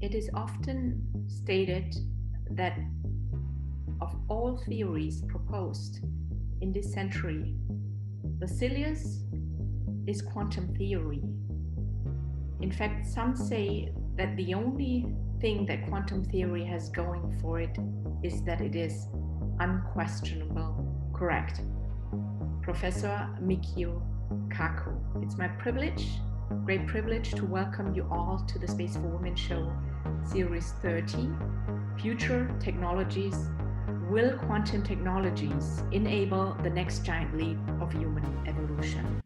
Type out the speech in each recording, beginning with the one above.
It is often stated that of all theories proposed in this century, the silliest is quantum theory. In fact, some say that the only thing that quantum theory has going for it is that it is unquestionable correct. Professor Mikio Kaku. It's my great privilege to welcome you all to the Space4Women Show, Series 30, Future Technologies. Will quantum technologies enable the next giant leap of human evolution?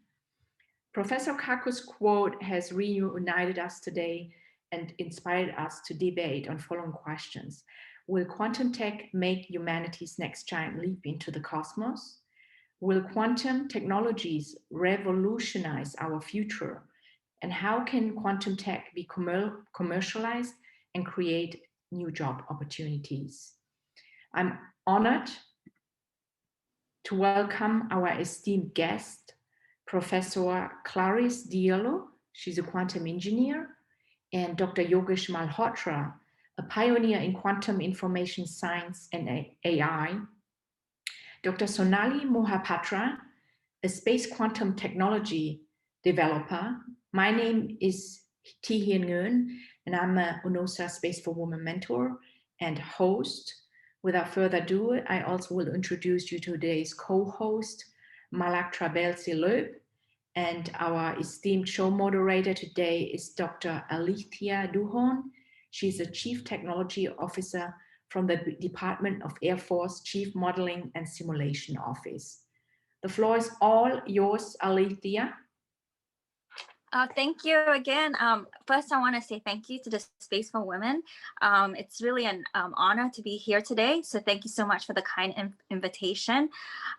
Professor Kaku's quote has reunited us today and inspired us to debate on following questions. Will quantum tech make humanity's next giant leap into the cosmos? Will quantum technologies revolutionize our future? And how can quantum tech be commercialized and create new job opportunities? I'm honored to welcome our esteemed guest, Professor Clarice Aiello. She's a quantum engineer, and Dr. Yogis Moholtra, a pioneer in quantum information science and AI. Dr. Sonali Mohapatra, a space quantum technology developer. My name is Thi Nguyen, and I'm a UNOSA Space4Women mentor and host. Without further ado, I also will introduce you to today's co-host, Malhotra, and our esteemed show moderator today is Dr. Alethea Duhon. She's the Chief Technology Officer from the Department of Air Force Chief Modeling and Simulation Office. The floor is all yours, Alethea. Thank you again. First, I want to say thank you to the Space4Women. It's really an honor to be here today. So thank you so much for the kind invitation.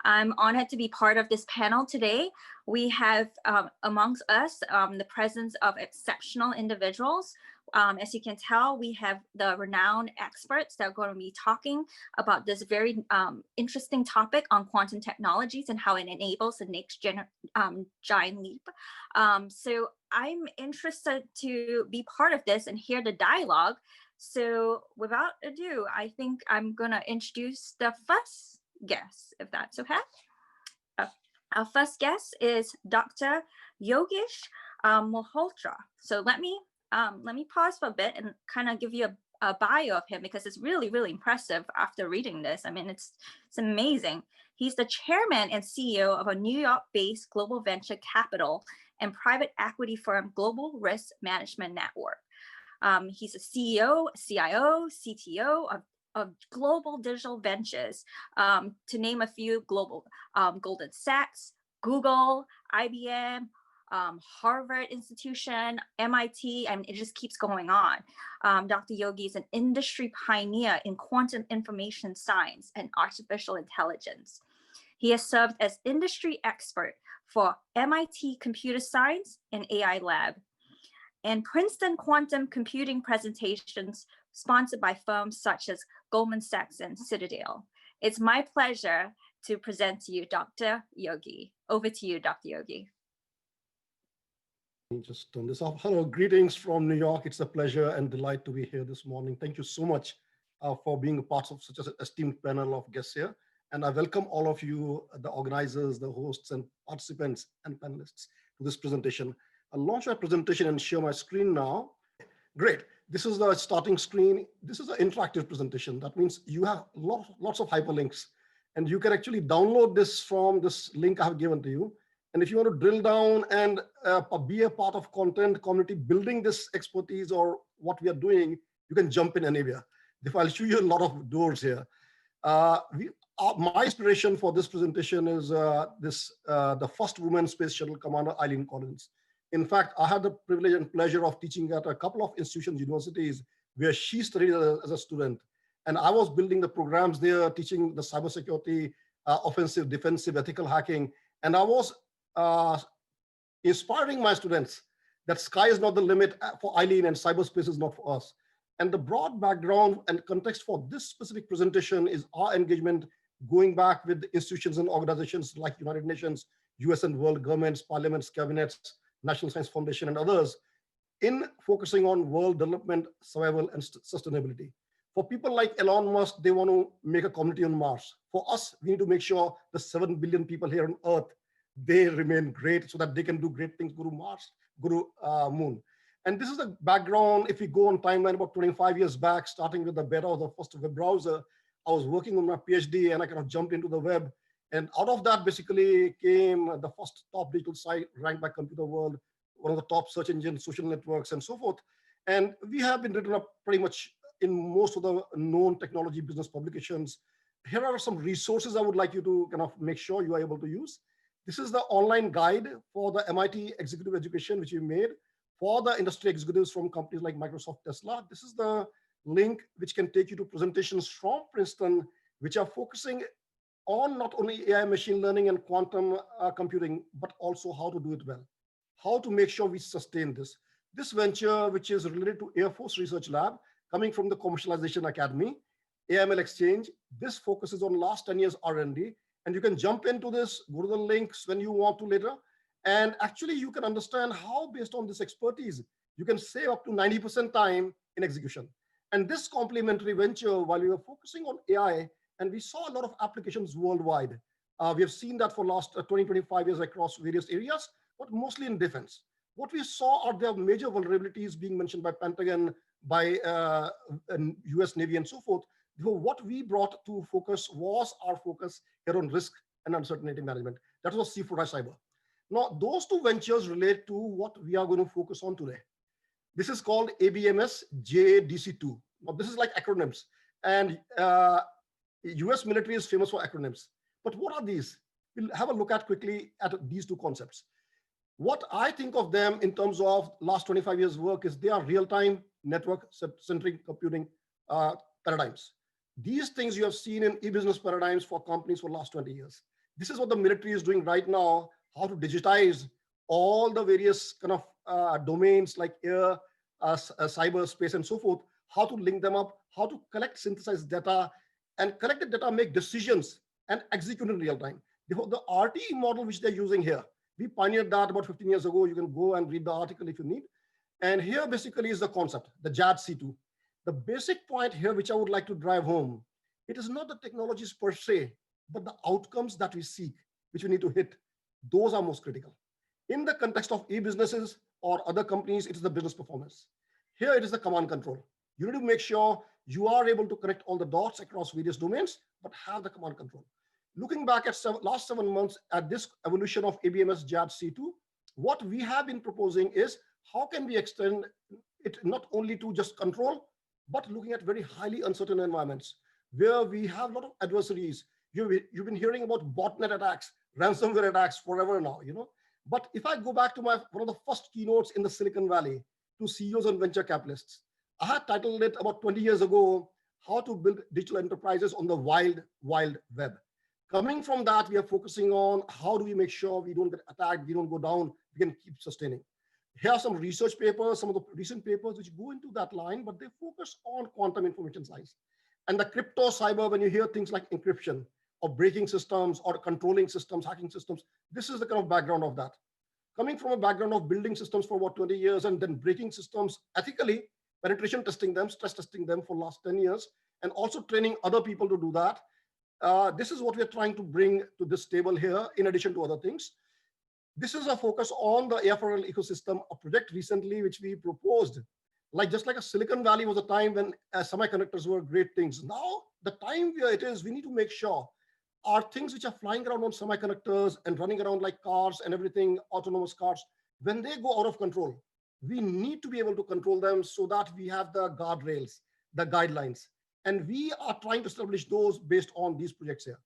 I'm honored to be part of this panel today. We have amongst us the presence of exceptional individuals. As you can tell, we have the renowned experts that are going to be talking about this very interesting topic on quantum technologies and how it enables the next giant leap. So I'm interested to be part of this and hear the dialogue. So without ado, I think I'm going to introduce the first guest, if that's okay. Our first guest is Dr. Yogesh Moholtra. So let me pause for a bit and kind of give you a bio of him, because it's really, really impressive after reading this. I mean, it's amazing. He's the chairman and CEO of a New York-based global venture capital and private equity firm, Global Risk Management Network. He's a CEO, CIO, CTO of global digital ventures, to name a few: global Goldman Sachs, Google, IBM, Harvard Institution, MIT, and it just keeps going on. Dr. Yogi is an industry pioneer in quantum information science and artificial intelligence. He has served as industry expert for MIT Computer Science and AI Lab, and Princeton Quantum Computing presentations sponsored by firms such as Goldman Sachs and Citadel. It's my pleasure to present to you Dr. Yogi. Over to you, Dr. Yogi. Just turn this off. Hello, greetings from New York. It's a pleasure and delight to be here this morning. Thank you so much for being a part of such an esteemed panel of guests here. And I welcome all of you, the organizers, the hosts, and participants and panelists to this presentation. I'll launch my presentation and share my screen now. Great. This is the starting screen. This is an interactive presentation. That means you have lots of hyperlinks, and you can actually download this from this link I have given to you. And if you want to drill down and be a part of content community building this expertise or what we are doing, you can jump in anywhere. I'll show you a lot of doors here. My inspiration for this presentation is the first woman space shuttle commander, Eileen Collins. In fact, I had the privilege and pleasure of teaching at a couple of institutions, universities, where she studied as a student. And I was building the programs there, teaching the cybersecurity, offensive, defensive, ethical hacking. And I was inspiring my students that sky is not the limit for Eileen and cyberspace is not for us. And the broad background and context for this specific presentation is our engagement going back with institutions and organizations like United Nations, US and world governments, parliaments, cabinets, National Science Foundation, and others in focusing on world development, survival, and sustainability. For people like Elon Musk, they want to make a community on Mars. For us, we need to make sure the 7 billion people here on Earth, they remain great so that they can do great things, go to Mars, go to Moon. And this is the background. If we go on timeline about 25 years back, starting with the beta of the first web browser, I was working on my PhD and I kind of jumped into the web. And out of that basically came the first top digital site ranked by Computer World, one of the top search engines, social networks, and so forth. And we have been written up pretty much in most of the known technology business publications. Here are some resources I would like you to kind of make sure you are able to use. This is the online guide for the MIT executive education, which we made for the industry executives from companies like Microsoft, Tesla. This is the link which can take you to presentations from Princeton, which are focusing on not only AI, machine learning, and quantum computing, but also how to do it well, how to make sure we sustain this. This venture, which is related to Air Force Research Lab, coming from the Commercialization Academy, AML Exchange, this focuses on last 10 years R&D, and you can jump into this, go to the links when you want to later, and actually you can understand how, based on this expertise, you can save up to 90% time in execution. And this complementary venture, while we were focusing on AI, and we saw a lot of applications worldwide. We have seen that for last 20, 25 years across various areas, but mostly in defense. What we saw are the major vulnerabilities being mentioned by Pentagon, by US Navy, and so forth. So what we brought to focus was our focus here on risk and uncertainty management. That was C4I Cyber. Now, those two ventures relate to what we are going to focus on today. This is called ABMS JDC2. Now, this is like acronyms. And US military is famous for acronyms. But what are these? We'll have a look at quickly at these two concepts. What I think of them in terms of last 25 years work is they are real-time network-centric computing paradigms. These things you have seen in e-business paradigms for companies for the last 20 years. This is what the military is doing right now, how to digitize all the various kind of domains like air, cyber, space, and so forth, how to link them up, how to collect, synthesize data, and collected data make decisions and execute in real time. The RTE model which they're using here, we pioneered that about 15 years ago. You can go and read the article if you need. And here basically is the concept, the JADC2. The basic point here, which I would like to drive home, it is not the technologies per se, but the outcomes that we seek, which we need to hit. Those are most critical. In the context of e-businesses or other companies, it is the business performance. Here it is the command control. You need to make sure you are able to connect all the dots across various domains, but have the command control. Looking back at last 7 months at this evolution of ABMS JADC2, what we have been proposing is how can we extend it not only to just control, but looking at very highly uncertain environments where we have a lot of adversaries. You've been hearing about botnet attacks, ransomware attacks forever now, you know. But if I go back to one of the first keynotes in the Silicon Valley to CEOs and venture capitalists, I had titled it about 20 years ago, How to Build Digital Enterprises on the Wild, Wild Web. Coming from that, we are focusing on how do we make sure we don't get attacked, we don't go down, we can keep sustaining. Here are some research papers, some of the recent papers which go into that line, but they focus on quantum information science. And the crypto cyber, when you hear things like encryption or breaking systems or controlling systems, hacking systems, this is the kind of background of that. Coming from a background of building systems for about 20 years and then breaking systems ethically, penetration testing them, stress testing them for the last 10 years, and also training other people to do that. This is what we are trying to bring to this table here, in addition to other things. This is a focus on the AFRL ecosystem, a project recently which we proposed. Just like a Silicon Valley was a time when semiconductors were great things. Now, the time where it is, we need to make sure our things which are flying around on semiconductors and running around like cars and everything, autonomous cars, when they go out of control, we need to be able to control them so that we have the guardrails, the guidelines. And we are trying to establish those based on these projects here.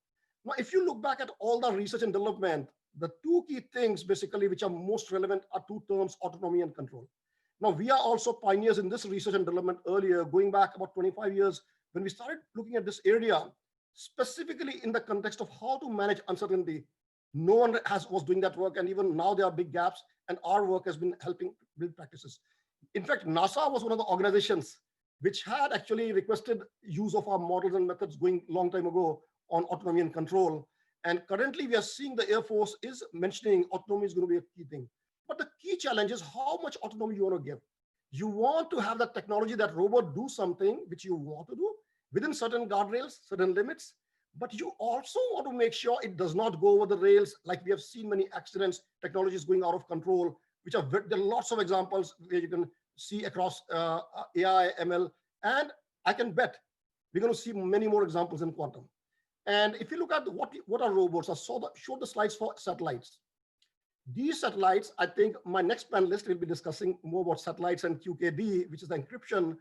Now, if you look back at all the research and development, the two key things basically which are most relevant are two terms, autonomy and control. Now, we are also pioneers in this research and development earlier, going back about 25 years, when we started looking at this area, specifically in the context of how to manage uncertainty. No one was doing that work, and even now there are big gaps, and our work has been helping build practices. In fact, NASA was one of the organizations which had actually requested use of our models and methods going a long time ago on autonomy and control. And currently we are seeing the Air Force is mentioning autonomy is going to be a key thing. But the key challenge is how much autonomy you want to give. You want to have that technology, that robot do something which you want to do within certain guardrails, certain limits, but you also want to make sure it does not go over the rails. Like we have seen many accidents, technologies going out of control, which are, there are lots of examples where you can see across AI, ML, and I can bet we're going to see many more examples in quantum. And if you look at what are robots, I showed the slides for satellites. These satellites, I think my next panelist will be discussing more about satellites and QKD, which is the encryption.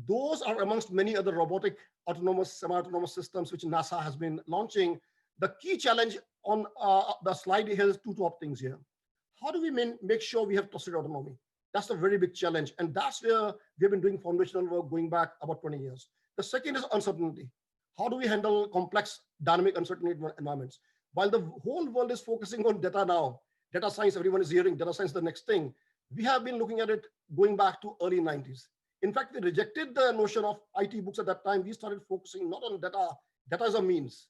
Those are amongst many other robotic, autonomous, semi-autonomous systems which NASA has been launching. The key challenge on the slide here is two top things here. How do we make sure we have trusted autonomy? That's a very big challenge. And that's where we've been doing foundational work going back about 20 years. The second is uncertainty. How do we handle complex, dynamic, uncertain environments? While the whole world is focusing on data now, data science, everyone is hearing data science the next thing. We have been looking at it going back to early 90s. In fact, we rejected the notion of IT books at that time. We started focusing not on data. Data is a means.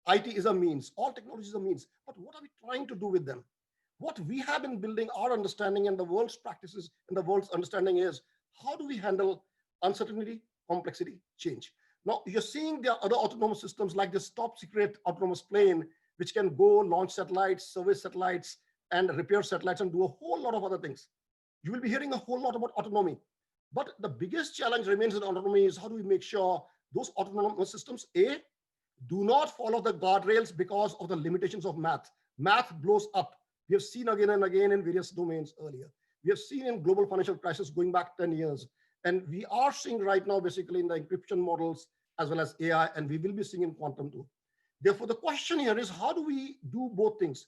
IT is a means. All technology is a means. But what are we trying to do with them? What we have been building our understanding and the world's practices and the world's understanding is, how do we handle uncertainty, complexity, change? Now, you're seeing there are other autonomous systems like this top secret autonomous plane, which can go launch satellites, service satellites, and repair satellites and do a whole lot of other things. You will be hearing a whole lot about autonomy. But the biggest challenge remains in autonomy is how do we make sure those autonomous systems, A, do not follow the guardrails because of the limitations of math. Math blows up. We have seen again and again in various domains earlier. We have seen in global financial crisis going back 10 years. And we are seeing right now basically in the encryption models as well as AI, and we will be seeing in quantum too. Therefore, the question here is, how do we do both things?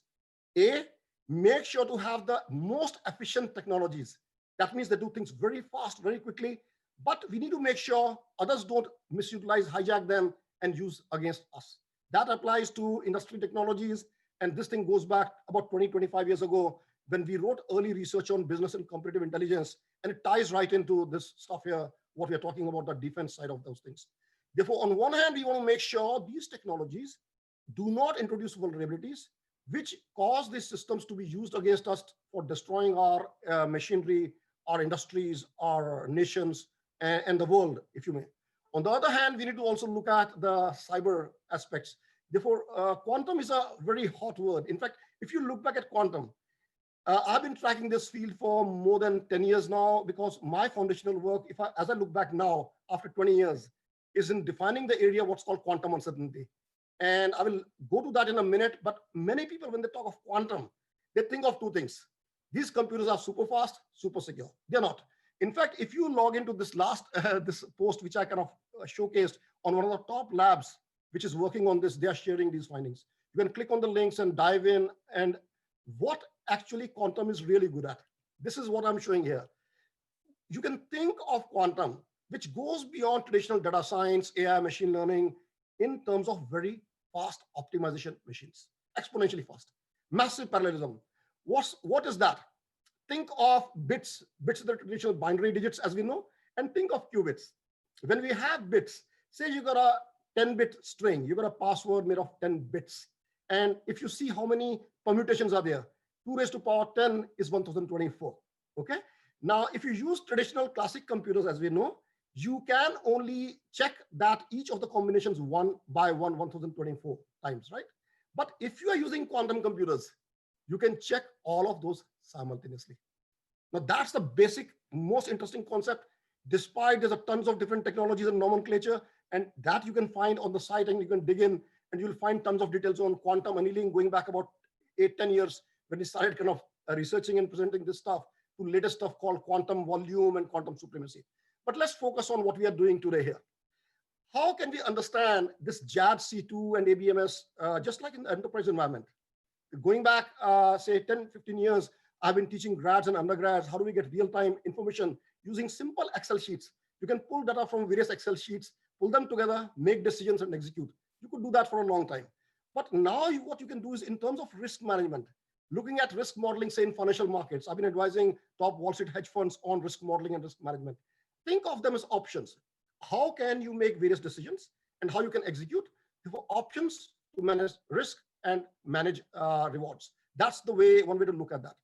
A, make sure to have the most efficient technologies. That means they do things very fast, very quickly, but we need to make sure others don't misutilize, hijack them and use against us. That applies to industry technologies. And this thing goes back about 20, 25 years ago when we wrote early research on business and competitive intelligence. And it ties right into this stuff here, what we're talking about, the defense side of those things. Therefore, on one hand, we want to make sure these technologies do not introduce vulnerabilities, which cause these systems to be used against us for destroying our machinery, our industries, our nations, and the world, if you may. On the other hand, we need to also look at the cyber aspects. Therefore, quantum is a very hot word. In fact, if you look back at quantum, I've been tracking this field for more than 10 years now because my foundational work, as I look back now, after 20 years, is in defining the area what's called quantum uncertainty. And I will go to that in a minute, but many people, when they talk of quantum, they think of two things. These computers are super fast, super secure. They're not. In fact, if you log into this last this post, which I kind of showcased on one of the top labs, which is working on this, they are sharing these findings. You can click on the links and dive in, and what actually quantum is really good at. This is what I'm showing here. You can think of quantum, which goes beyond traditional data science, AI, machine learning, in terms of very fast optimization machines, exponentially fast, massive parallelism. What is that? Think of bits. Bits are the traditional binary digits, as we know, and think of qubits. When we have bits, say you got a 10-bit string, you got a password made of 10 bits. And if you see how many permutations are there, 2 raised to power 10 is 1024, okay? Now, if you use traditional classic computers, as we know, you can only check that each of the combinations 1 by 1, 1024 times, right? But if you are using quantum computers, you can check all of those simultaneously. Now, that's the basic, most interesting concept, despite there's a tons of different technologies and nomenclature, and that you can find on the site, and you can dig in, and you'll find tons of details on quantum annealing going back about 8-10 years when we started kind of researching and presenting this stuff, to latest stuff called quantum volume and quantum supremacy. But let's focus on what we are doing today here. How can we understand this JAD-C2 and ABMS, just like in the enterprise environment? Going back, say 10, 15 years, I've been teaching grads and undergrads, how do we get real-time information using simple Excel sheets. You can pull data from various Excel sheets, pull them together, make decisions and execute. You could do that for a long time. But now what you can do is in terms of risk management, looking at risk modeling, say in financial markets. I've been advising top Wall Street hedge funds on risk modeling and risk management. Think of them as options. How can you make various decisions and how you can execute? For options to manage risk and manage rewards. That's the way, one way to look at that.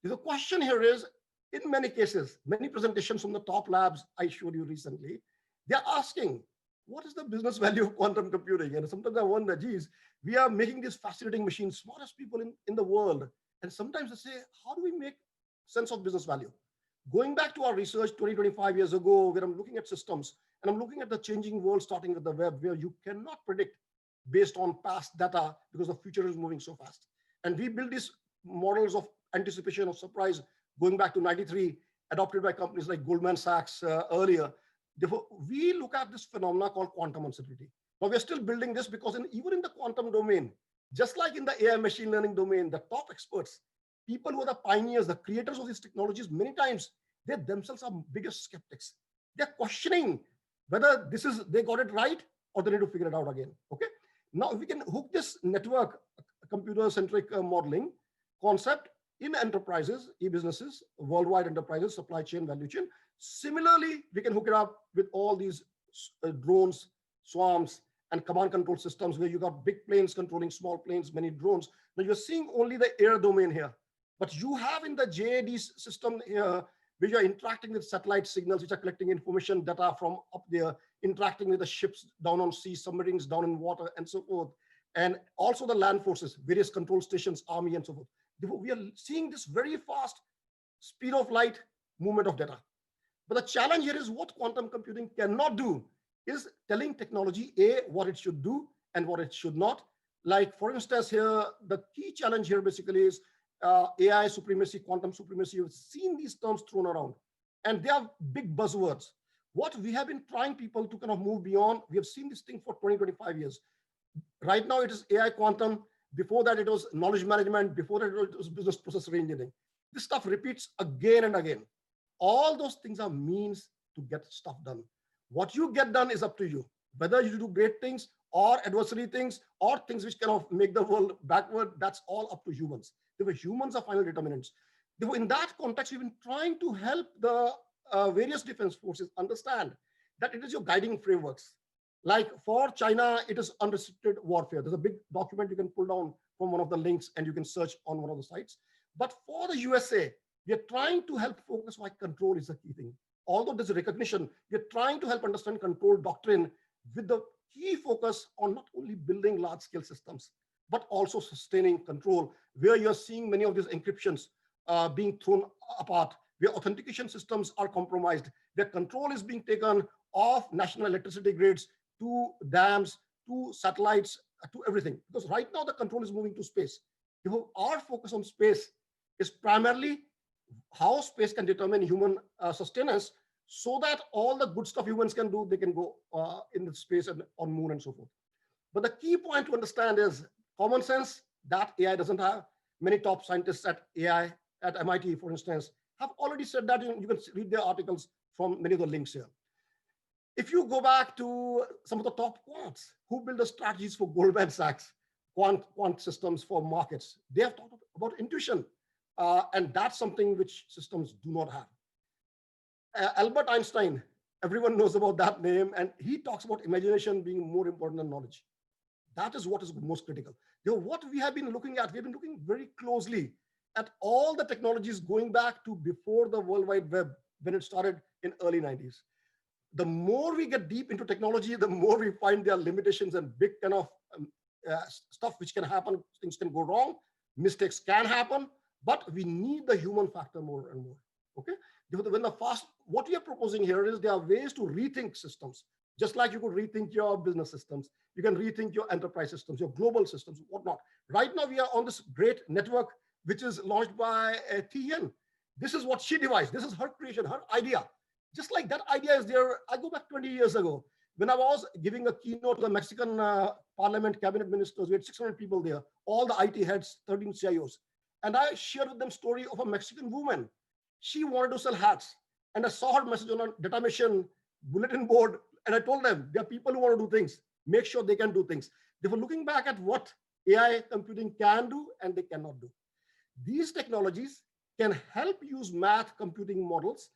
The question here is in many cases, many presentations from the top labs I showed you recently, they're asking, what is the business value of quantum computing? And sometimes I wonder, geez, we are making these fascinating machines, smartest people in the world. And sometimes I say, how do we make sense of business value? Going back to our research 20, 25 years ago, where I'm looking at systems and I'm looking at the changing world, starting with the web, where you cannot predict based on past data because the future is moving so fast. And we build these models of anticipation of surprise going back to 93, adopted by companies like Goldman Sachs earlier. Therefore, we look at this phenomena called quantum uncertainty. Now we're still building this because even in the quantum domain, just like in the AI machine learning domain, the top experts, people who are the pioneers, the creators of these technologies, many times they themselves are biggest skeptics. They're questioning whether they got it right or they need to figure it out again. Okay. Now we can hook this network computer-centric modeling concept in enterprises, e-businesses, worldwide enterprises, supply chain, value chain. Similarly, we can hook it up with all these drones, swarms, and command control systems where you got big planes controlling small planes, many drones. Now you're seeing only the air domain here, but you have in the JAD system here, where you're interacting with satellite signals, which are collecting information, data from up there, interacting with the ships down on sea, submarines down in water, and so forth. And also the land forces, various control stations, army, and so forth. Therefore, we are seeing this very fast speed of light movement of data. But the challenge here is what quantum computing cannot do is telling technology, A, what it should do and what it should not. Like, for instance, here, the key challenge here basically is AI supremacy, quantum supremacy. You've seen these terms thrown around, and they are big buzzwords. What we have been trying people to kind of move beyond, we have seen this thing for 20, 25 years. Right now, it is AI quantum. Before that, it was knowledge management. Before that, it was business process reengineering. This stuff repeats again and again. All those things are means to get stuff done. What you get done is up to you. Whether you do great things or adversary things or things which kind of make the world backward, that's all up to humans. Therefore, humans are final determinants. Therefore, in that context, we've been trying to help the various defense forces understand that it is your guiding frameworks. Like for China, it is unrestricted warfare. There's a big document you can pull down from one of the links and you can search on one of the sites. But for the USA, we are trying to help focus why control is a key thing. Although there's a recognition, we are trying to help understand control doctrine with the key focus on not only building large-scale systems, but also sustaining control, where you're seeing many of these encryptions being thrown apart, where authentication systems are compromised, where control is being taken off national electricity grids to dams, to satellites, to everything. Because right now the control is moving to space. Our focus on space is primarily how space can determine human sustenance, so that all the good stuff humans can do, they can go in the space and on moon and so forth. But the key point to understand is common sense that AI doesn't have. Many top scientists at AI, at MIT, for instance, have already said that. You can read their articles from many of the links here. If you go back to some of the top quants who build the strategies for Goldman Sachs, quant systems for markets, they have talked about intuition. And that's something which systems do not have. Albert Einstein, everyone knows about that name, and he talks about imagination being more important than knowledge. That is what is most critical. What we have been looking at, we've been looking very closely at all the technologies going back to before the World Wide Web, when it started in early 90s. The more we get deep into technology, the more we find there are limitations and big kind of stuff which can happen. Things can go wrong, mistakes can happen, but we need the human factor more and more. Okay. What we are proposing here is there are ways to rethink systems, just like you could rethink your business systems. You can rethink your enterprise systems, your global systems, whatnot. Right now, we are on this great network, which is launched by Tian. This is what she devised. This is her creation, her idea. Just like that idea is there. I go back 20 years ago when I was giving a keynote to the Mexican parliament cabinet ministers. We had 600 people there, all the IT heads, 13 CIOs. And I shared with them story of a Mexican woman. She wanted to sell hats. And I saw her message on a data mission bulletin board. And I told them, there are people who want to do things. Make sure they can do things. They were looking back at what AI computing can do and they cannot do. These technologies can help use math computing models,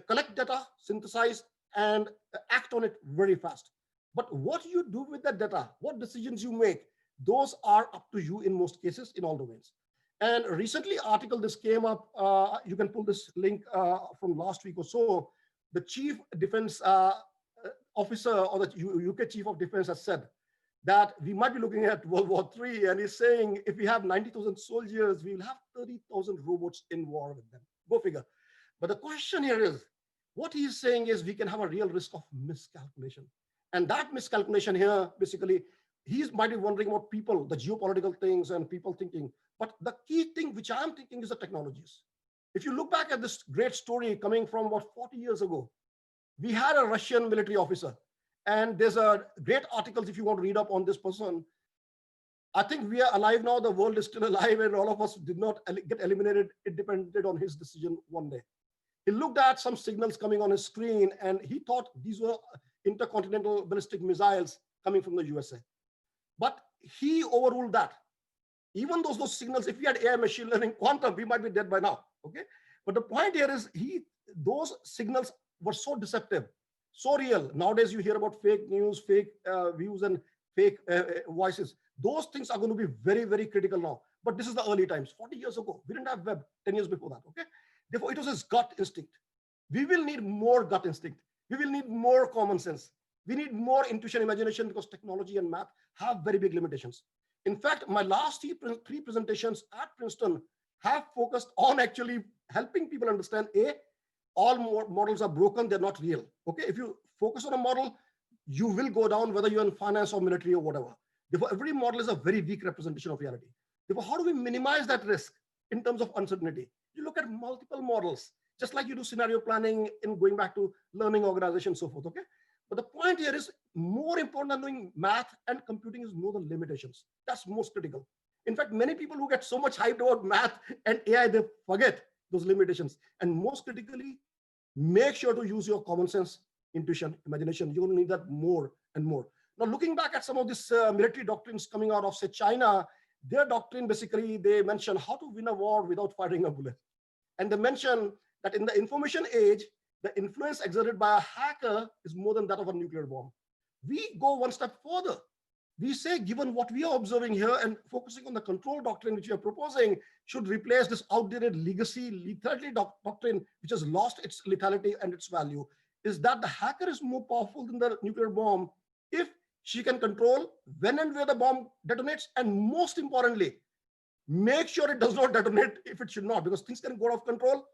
collect data, synthesize, and act on it very fast. But what you do with that data, what decisions you make, those are up to you in most cases in all domains. And recently article this came up, you can pull this link from last week or so. The chief defense officer or the UK chief of defense has said that we might be looking at World War III, and he's saying if we have 90,000 soldiers, we will have 30,000 robots in war with them. Go figure. But the question here is, what he's saying is we can have a real risk of miscalculation. And that miscalculation here, basically, he might be wondering about people, the geopolitical things and people thinking. But the key thing which I'm thinking is the technologies. If you look back at this great story coming from about 40 years ago, we had a Russian military officer. And there's a great articles if you want to read up on this person. I think we are alive now, the world is still alive, and all of us did not get eliminated. It depended on his decision one day. He looked at some signals coming on his screen, and he thought these were intercontinental ballistic missiles coming from the USA. But he overruled that. Even those signals, if we had AI, machine learning, quantum, we might be dead by now, okay? But the point here is those signals were so deceptive, so real. Nowadays, you hear about fake news, fake views, and fake voices. Those things are going to be very, very critical now. But this is the early times, 40 years ago. We didn't have web 10 years before that, okay? Therefore, it was his gut instinct. We will need more gut instinct. We will need more common sense. We need more intuition, imagination, because technology and math have very big limitations. In fact, my last three presentations at Princeton have focused on actually helping people understand, all models are broken, they're not real. Okay, if you focus on a model, you will go down whether you're in finance or military or whatever. Therefore, every model is a very weak representation of reality. Therefore, how do we minimize that risk in terms of uncertainty? You look at multiple models, just like you do scenario planning in going back to learning organization, so forth, okay? But the point here is more important than knowing math and computing is know the limitations. That's most critical. In fact, many people who get so much hyped about math and AI, they forget those limitations. And most critically, make sure to use your common sense, intuition, imagination. You will need that more and more. Now, looking back at some of these military doctrines coming out of, say, China, their doctrine, basically, they mention how to win a war without firing a bullet. And they mention that in the information age, the influence exerted by a hacker is more than that of a nuclear bomb. We go one step further. We say, given what we are observing here and focusing on the control doctrine which we are proposing, should replace this outdated legacy lethality doctrine, which has lost its lethality and its value, is that the hacker is more powerful than the nuclear bomb if she can control when and where the bomb detonates, and most importantly, make sure it does not detonate if it should not, because things can go off control,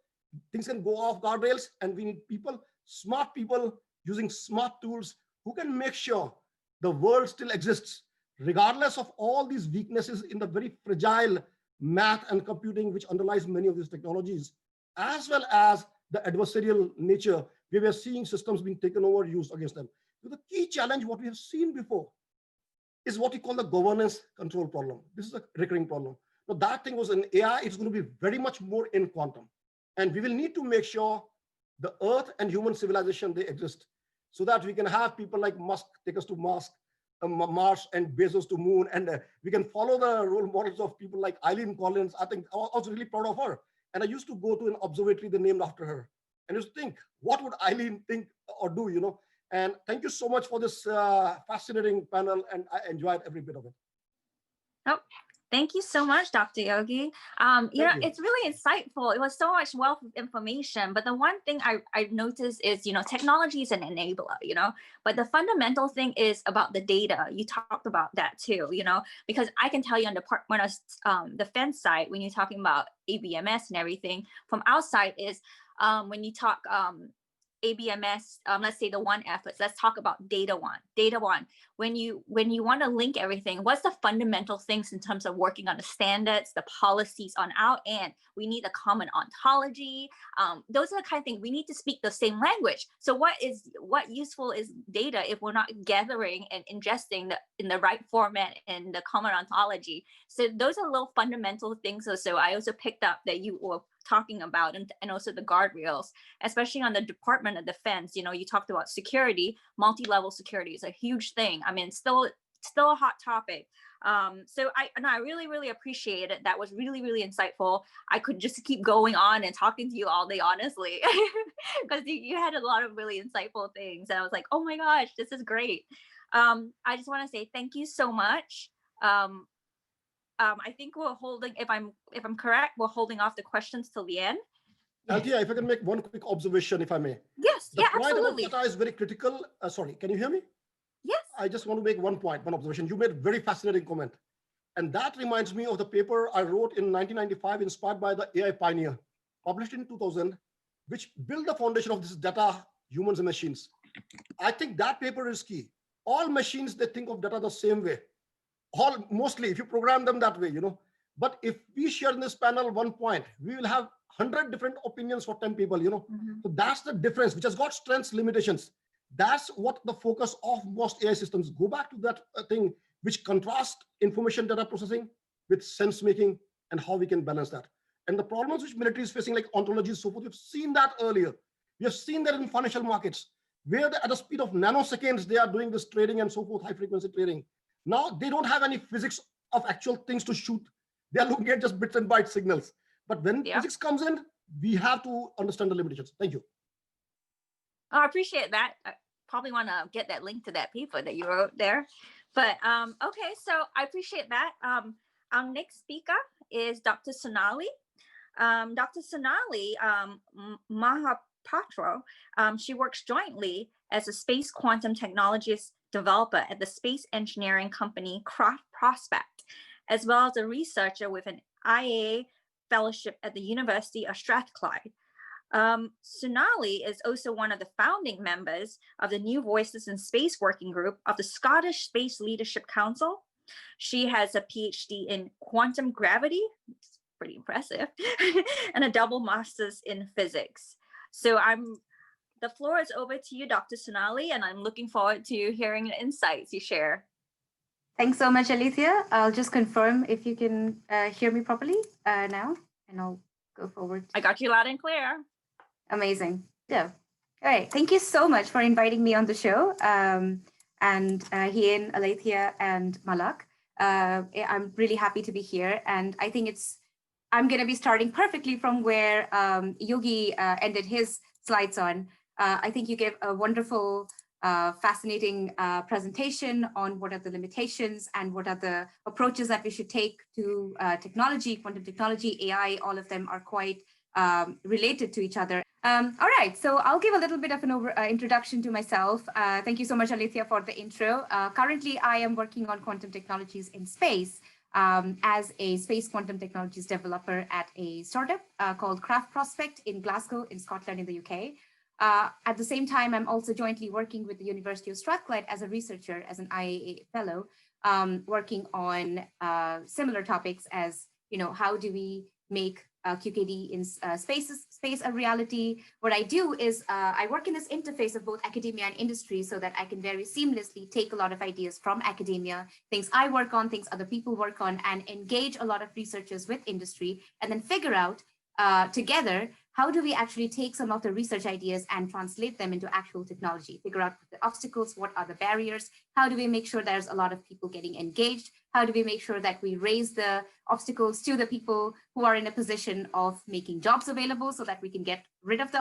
things can go off guardrails, and we need people, smart people using smart tools who can make sure the world still exists, regardless of all these weaknesses in the very fragile math and computing which underlies many of these technologies, as well as the adversarial nature where we are seeing systems being taken over, used against them. So the key challenge, what we have seen before, is what we call the governance control problem. This is a recurring problem. Now that thing was in AI, it's going to be very much more in quantum. And we will need to make sure the Earth and human civilization, they exist, so that we can have people like Musk take us to Mars and Bezos to moon. And we can follow the role models of people like Eileen Collins. I think I was really proud of her. And I used to go to an observatory they named after her. And just think, what would Eileen think or do, you know? And thank you so much for this fascinating panel. And I enjoyed every bit of it. Oh, thank you so much, Dr. Yogi. It's really insightful. It was so much wealth of information. But the one thing I noticed is, technology is an enabler, but the fundamental thing is about the data. You talked about that too, because I can tell you on the Department of Defense side, when you're talking about ABMS and everything, from our side is when you talk ABMS, let's say the one efforts, let's talk about data one. When you want to link everything, what's the fundamental things in terms of working on the standards, the policies on our end? We need a common ontology. Those are the kind of things we need to speak the same language. So what useful is data if we're not gathering and ingesting in the right format and the common ontology? So those are little fundamental things. So I also picked up that you were talking about, and also the guardrails, especially on the Department of Defense. You talked about security, multi-level security is a huge thing. I mean, still a hot topic. So I really, really appreciate it. That was really, really insightful. I could just keep going on and talking to you all day, honestly, because you had a lot of really insightful things. And I was like, oh my gosh, this is great. I just want to say thank you so much. I think we're holding, if I'm correct, we're holding off the questions till the end. Alethea, if I can make one quick observation, if I may. Yes, The yeah, point about absolutely. data is very critical. Sorry, can you hear me? Yes. I just want to make one point, one observation. You made a very fascinating comment. And that reminds me of the paper I wrote in 1995, inspired by the AI Pioneer, published in 2000, which built the foundation of this data, humans and machines. I think that paper is key. All machines, they think of data the same way. Mostly, if you program them that way, But if we share in this panel one point, we will have 100 different opinions for 10 people, So that's the difference, which has got strengths, limitations. That's what the focus of most AI systems. Go back to that thing, which contrast information data processing with sense making and how we can balance that. And the problems which military is facing, like ontologies, so forth, we've seen that earlier. We have seen that in financial markets, where at the speed of nanoseconds, they are doing this trading and so forth, high frequency trading. Now they don't have any physics of actual things to shoot. They are looking at just bits and byte signals. But when physics comes in, we have to understand the limitations. Thank you. Oh, I appreciate that. I probably want to get that link to that paper that you wrote there. But okay, so I appreciate that. Our next speaker is Dr. Sonali. Dr. Sonali Mohapatra, she works jointly as a space quantum technologist developer at the space engineering company Prof, as well as a researcher with an IA fellowship at the University of Strathclyde. Sonali is also one of the founding members of the New Voices in Space Working Group of the Scottish Space Leadership Council. She has a PhD in quantum gravity, it's pretty impressive, and a double master's in physics. So the floor is over to you, Dr. Sonali, and I'm looking forward to hearing the insights you share. Thanks so much, Alethea. I'll just confirm if you can hear me properly now, and I'll go forward. I got you loud and clear. Amazing. Yeah. All right. Thank you so much for inviting me on the show. And Hien, Alethea, and Malak. I'm really happy to be here. And I think I'm going to be starting perfectly from where Yogi ended his slides on. I think you gave a wonderful, fascinating presentation on what are the limitations and what are the approaches that we should take to technology, quantum technology, AI. All of them are quite related to each other. All right, so I'll give a little bit of an introduction to myself. Thank you so much, Alethea, for the intro. Currently, I am working on quantum technologies in space as a space quantum technologies developer at a startup called Craft Prospect in Glasgow, in Scotland, in the UK. At the same time, I'm also jointly working with the University of Strathclyde as a researcher, as an IAA fellow, working on similar topics as, how do we make QKD in space a reality. What I do is I work in this interface of both academia and industry so that I can very seamlessly take a lot of ideas from academia, things I work on, things other people work on, and engage a lot of researchers with industry, and then figure out together, how do we actually take some of the research ideas and translate them into actual technology, figure out the obstacles, what are the barriers, how do we make sure there's a lot of people getting engaged, how do we make sure that we raise the obstacles to the people who are in a position of making jobs available so that we can get rid of the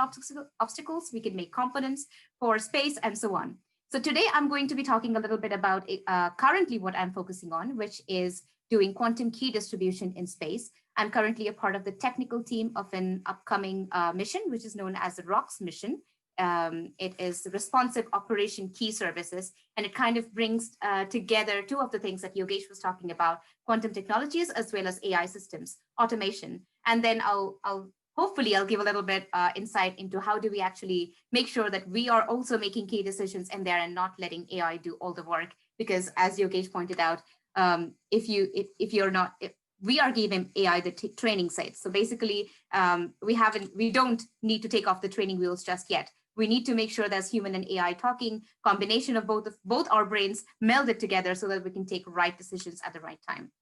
obstacles, we can make components for space and so on. So today I'm going to be talking a little bit about currently what I'm focusing on, which is doing quantum key distribution in space. I'm currently a part of the technical team of an upcoming mission, which is known as the ROCKS mission. It is Responsive Operation Key Services, and it kind of brings together two of the things that Yogesh was talking about, quantum technologies as well as AI systems, automation. And then hopefully I'll give a little bit insight into how do we actually make sure that we are also making key decisions in there and not letting AI do all the work. Because as Yogesh pointed out, we are giving AI the training sets. So basically, we don't need to take off the training wheels just yet. We need to make sure there's human and AI talking, combination of both our brains melded together so that we can take right decisions at the right time.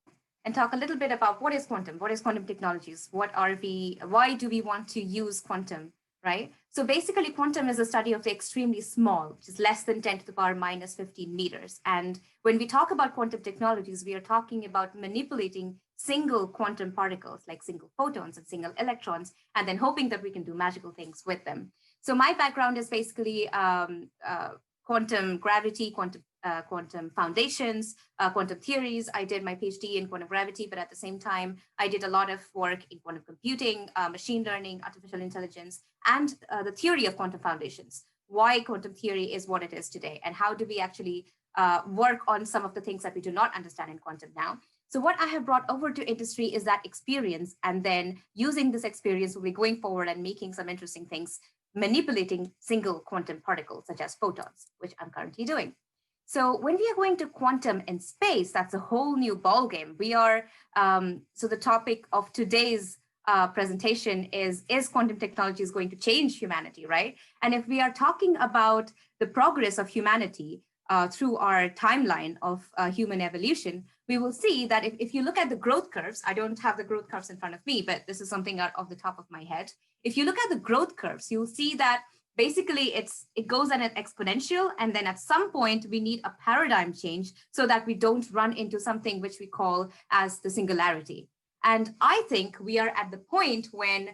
And talk a little bit about what is quantum technologies, why do we want to use quantum, right? So basically quantum is a study of the extremely small, which is less than 10 to the power minus 15 meters. And when we talk about quantum technologies, we are talking about manipulating single quantum particles, like single photons and single electrons, and then hoping that we can do magical things with them. So my background is basically quantum gravity, quantum foundations, quantum theories. I did my PhD in quantum gravity, but at the same time, I did a lot of work in quantum computing, machine learning, artificial intelligence, and the theory of quantum foundations. Why quantum theory is what it is today, and how do we actually work on some of the things that we do not understand in quantum now. So what I have brought over to industry is that experience, and then using this experience, we'll be going forward and making some interesting things, manipulating single quantum particles such as photons, which I'm currently doing. So when we are going to quantum in space, that's a whole new ballgame. We are, so the topic of today's presentation is quantum technology is going to change humanity, right? And if we are talking about the progress of humanity through our timeline of human evolution, we will see that if you look at the growth curves, I don't have the growth curves in front of me, but this is something out of the top of my head. If you look at the growth curves, you'll see that basically it goes at an exponential, and then at some point we need a paradigm change so that we don't run into something which we call as the singularity. And I think we are at the point when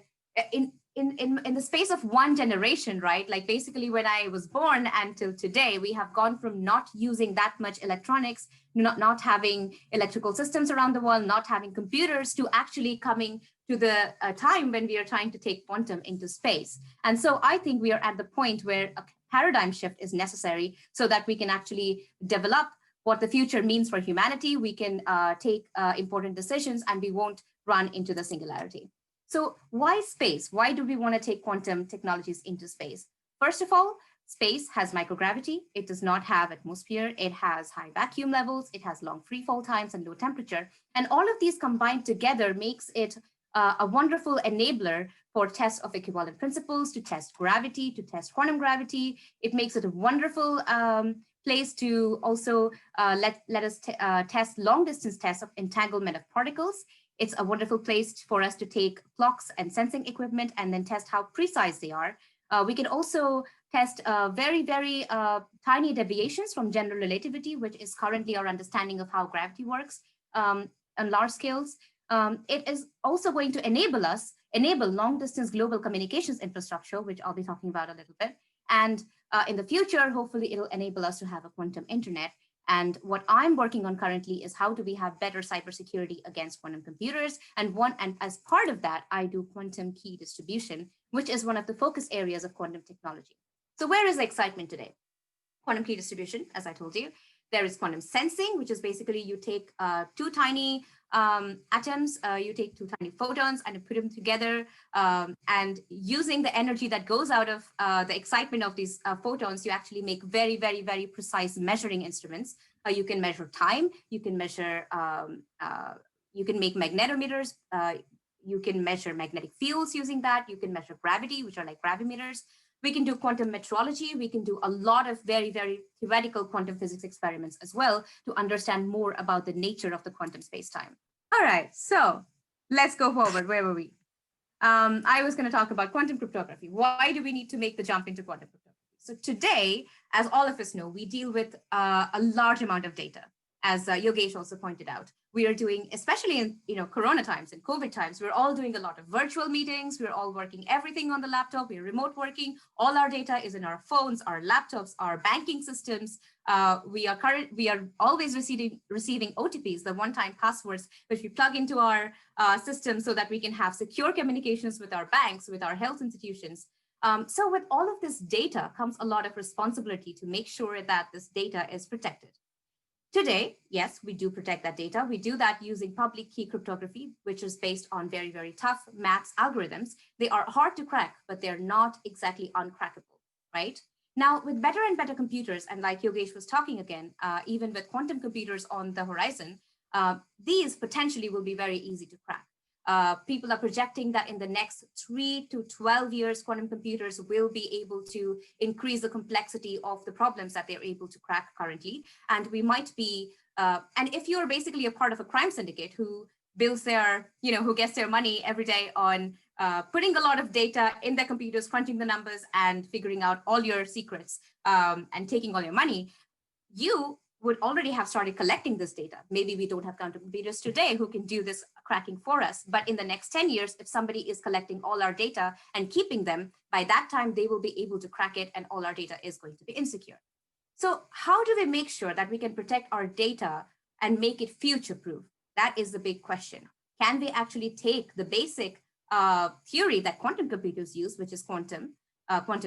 in the space of one generation, right? Like basically when I was born until today, we have gone from not using that much electronics, not having electrical systems around the world, not having computers, to actually coming to the time when we are trying to take quantum into space. And so I think we are at the point where a paradigm shift is necessary so that we can actually develop what the future means for humanity. We can take important decisions, and we won't run into the singularity. So why space? Why do we want to take quantum technologies into space? First of all, space has microgravity. It does not have atmosphere. It has high vacuum levels. It has long free fall times and low temperature. And all of these combined together makes it a wonderful enabler for tests of equivalent principles, to test gravity, to test quantum gravity. It makes it a wonderful place to also let us test long distance tests of entanglement of particles. It's a wonderful place for us to take clocks and sensing equipment and then test how precise they are. We can also test very, very tiny deviations from general relativity, which is currently our understanding of how gravity works on large scales. It is also going to enable long distance global communications infrastructure, which I'll be talking about a little bit. And in the future, hopefully it'll enable us to have a quantum internet. And what I'm working on currently is how do we have better cybersecurity against quantum computers. And as part of that, I do quantum key distribution, which is one of the focus areas of quantum technology. So where is the excitement today? Quantum key distribution, as I told you. There is quantum sensing, which is basically you take two tiny atoms, you take two tiny photons and you put them together, and using the energy that goes out of the excitement of these photons, you actually make very, very, very precise measuring instruments. You can measure time, you can measure, you can make magnetometers, you can measure magnetic fields using that, you can measure gravity, which are like gravimeters. We can do quantum metrology. We can do a lot of very, very theoretical quantum physics experiments as well to understand more about the nature of the quantum space-time. All right, so let's go forward. Where were we? I was going to talk about quantum cryptography. Why do we need to make the jump into quantum cryptography? So today, as all of us know, we deal with a large amount of data, as Yogesh also pointed out. We are doing, especially in Corona times and COVID times, we're all doing a lot of virtual meetings. We're all working everything on the laptop. We're remote working. All our data is in our phones, our laptops, our banking systems. We are always receiving OTPs, the one-time passwords, which we plug into our system so that we can have secure communications with our banks, with our health institutions. So with all of this data comes a lot of responsibility to make sure that this data is protected. Today, yes, we do protect that data. We do that using public key cryptography, which is based on very, very tough maths algorithms. They are hard to crack, but they're not exactly uncrackable, right? Now, with better and better computers, and like Yogesh was talking again, even with quantum computers on the horizon, these potentially will be very easy to crack. People are projecting that in the next 3 to 12 years, quantum computers will be able to increase the complexity of the problems that they're able to crack currently. And we might be, and if you're basically a part of a crime syndicate who builds their, who gets their money every day on putting a lot of data in their computers, crunching the numbers and figuring out all your secrets and taking all your money, you would already have started collecting this data. Maybe we don't have quantum computers today who can do this cracking for us, but in the next 10 years, if somebody is collecting all our data and keeping them, by that time, they will be able to crack it and all our data is going to be insecure. So how do we make sure that we can protect our data and make it future-proof? That is the big question. Can we actually take the basic theory that quantum computers use, which is quantum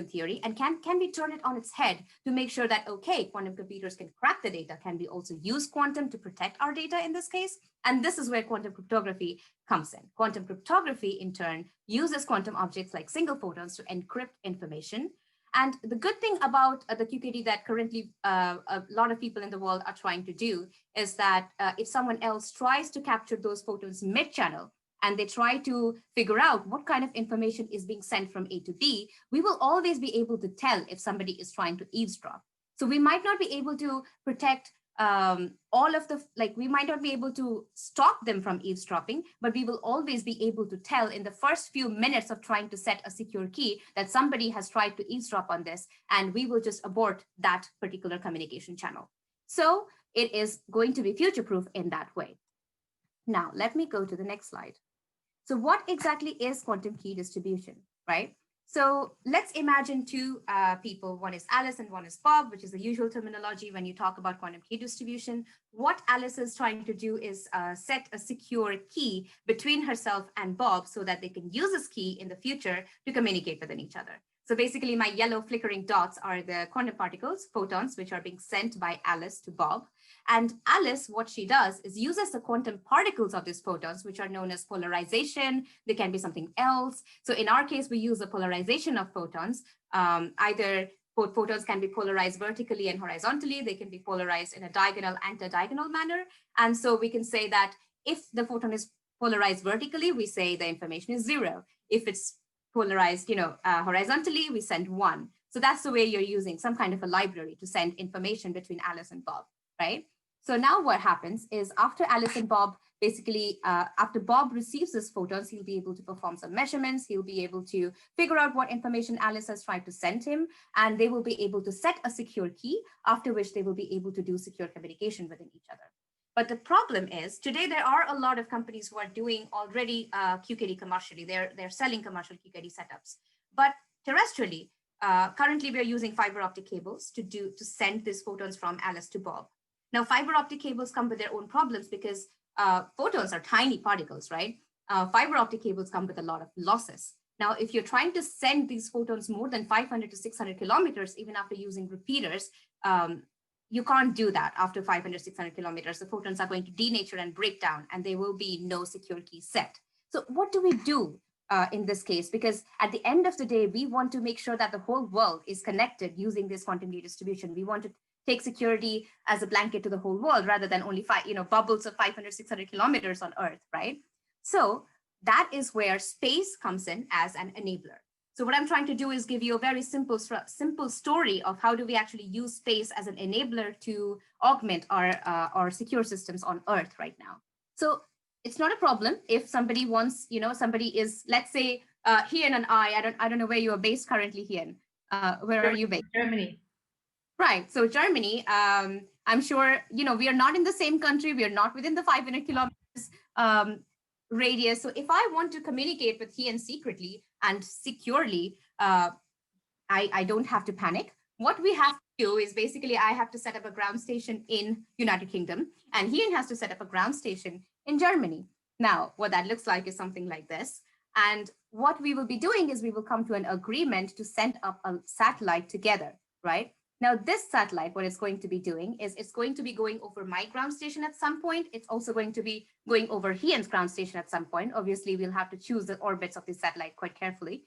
theory, and can we turn it on its head to make sure that, okay, quantum computers can crack the data? Can we also use quantum to protect our data in this case? And this is where quantum cryptography comes in. Quantum cryptography, in turn, uses quantum objects like single photons to encrypt information. And the good thing about the QKD that currently a lot of people in the world are trying to do is that if someone else tries to capture those photons mid-channel, and they try to figure out what kind of information is being sent from A to B, we will always be able to tell if somebody is trying to eavesdrop. So we might not be able to protect all of the, we might not be able to stop them from eavesdropping, but we will always be able to tell in the first few minutes of trying to set a secure key that somebody has tried to eavesdrop on this, and we will just abort that particular communication channel. So it is going to be future-proof in that way. Now, let me go to the next slide. So what exactly is quantum key distribution, right? So let's imagine two people. One is Alice and one is Bob, which is the usual terminology when you talk about quantum key distribution. What Alice is trying to do is set a secure key between herself and Bob so that they can use this key in the future to communicate within each other. So basically, my yellow flickering dots are the quantum particles, photons, which are being sent by Alice to Bob. And Alice, what she does is uses the quantum particles of these photons, which are known as polarization. They can be something else. So in our case, we use the polarization of photons. Either photons can be polarized vertically and horizontally. They can be polarized in a diagonal, anti-diagonal manner. And so we can say that if the photon is polarized vertically, we say the information is 0. If it's polarized, horizontally, we send 1. So that's the way you're using some kind of a library to send information between Alice and Bob, right? So now what happens is after Alice and Bob, basically, after Bob receives these photons, he'll be able to perform some measurements. He'll be able to figure out what information Alice has tried to send him, and they will be able to set a secure key, after which they will be able to do secure communication within each other. But the problem is today there are a lot of companies who are doing already QKD commercially. They're selling commercial QKD setups. But terrestrially, currently we're using fiber optic cables to send these photons from Alice to Bob. Now, fiber optic cables come with their own problems because photons are tiny particles, right? Fiber optic cables come with a lot of losses. Now, if you're trying to send these photons more than 500 to 600 kilometers, even after using repeaters, you can't do that after 500, 600 kilometers. The photons are going to denature and break down, and there will be no secure key set. So what do we do in this case? Because at the end of the day, we want to make sure that the whole world is connected using this quantum key distribution. We want to take security as a blanket to the whole world rather than only bubbles of 500, 600 kilometers on Earth, right? So that is where space comes in as an enabler. So what I'm trying to do is give you a very simple story of how do we actually use space as an enabler to augment our secure systems on Earth right now. So it's not a problem if somebody wants, somebody is, let's say, Hien and I don't know where you are based currently, Hien. Where are you based? Germany. Right. So Germany, I'm sure, we are not in the same country. We are not within the 500 kilometers radius. So if I want to communicate with Hien secretly and securely, I don't have to panic. What we have to do is basically I have to set up a ground station in United Kingdom, and Hien has to set up a ground station in Germany. Now, what that looks like is something like this. And what we will be doing is we will come to an agreement to send up a satellite together, right? Now, this satellite, what it's going to be doing is it's going to be going over my ground station at some point. It's also going to be going over Hien's ground station at some point. Obviously, we'll have to choose the orbits of the satellite quite carefully.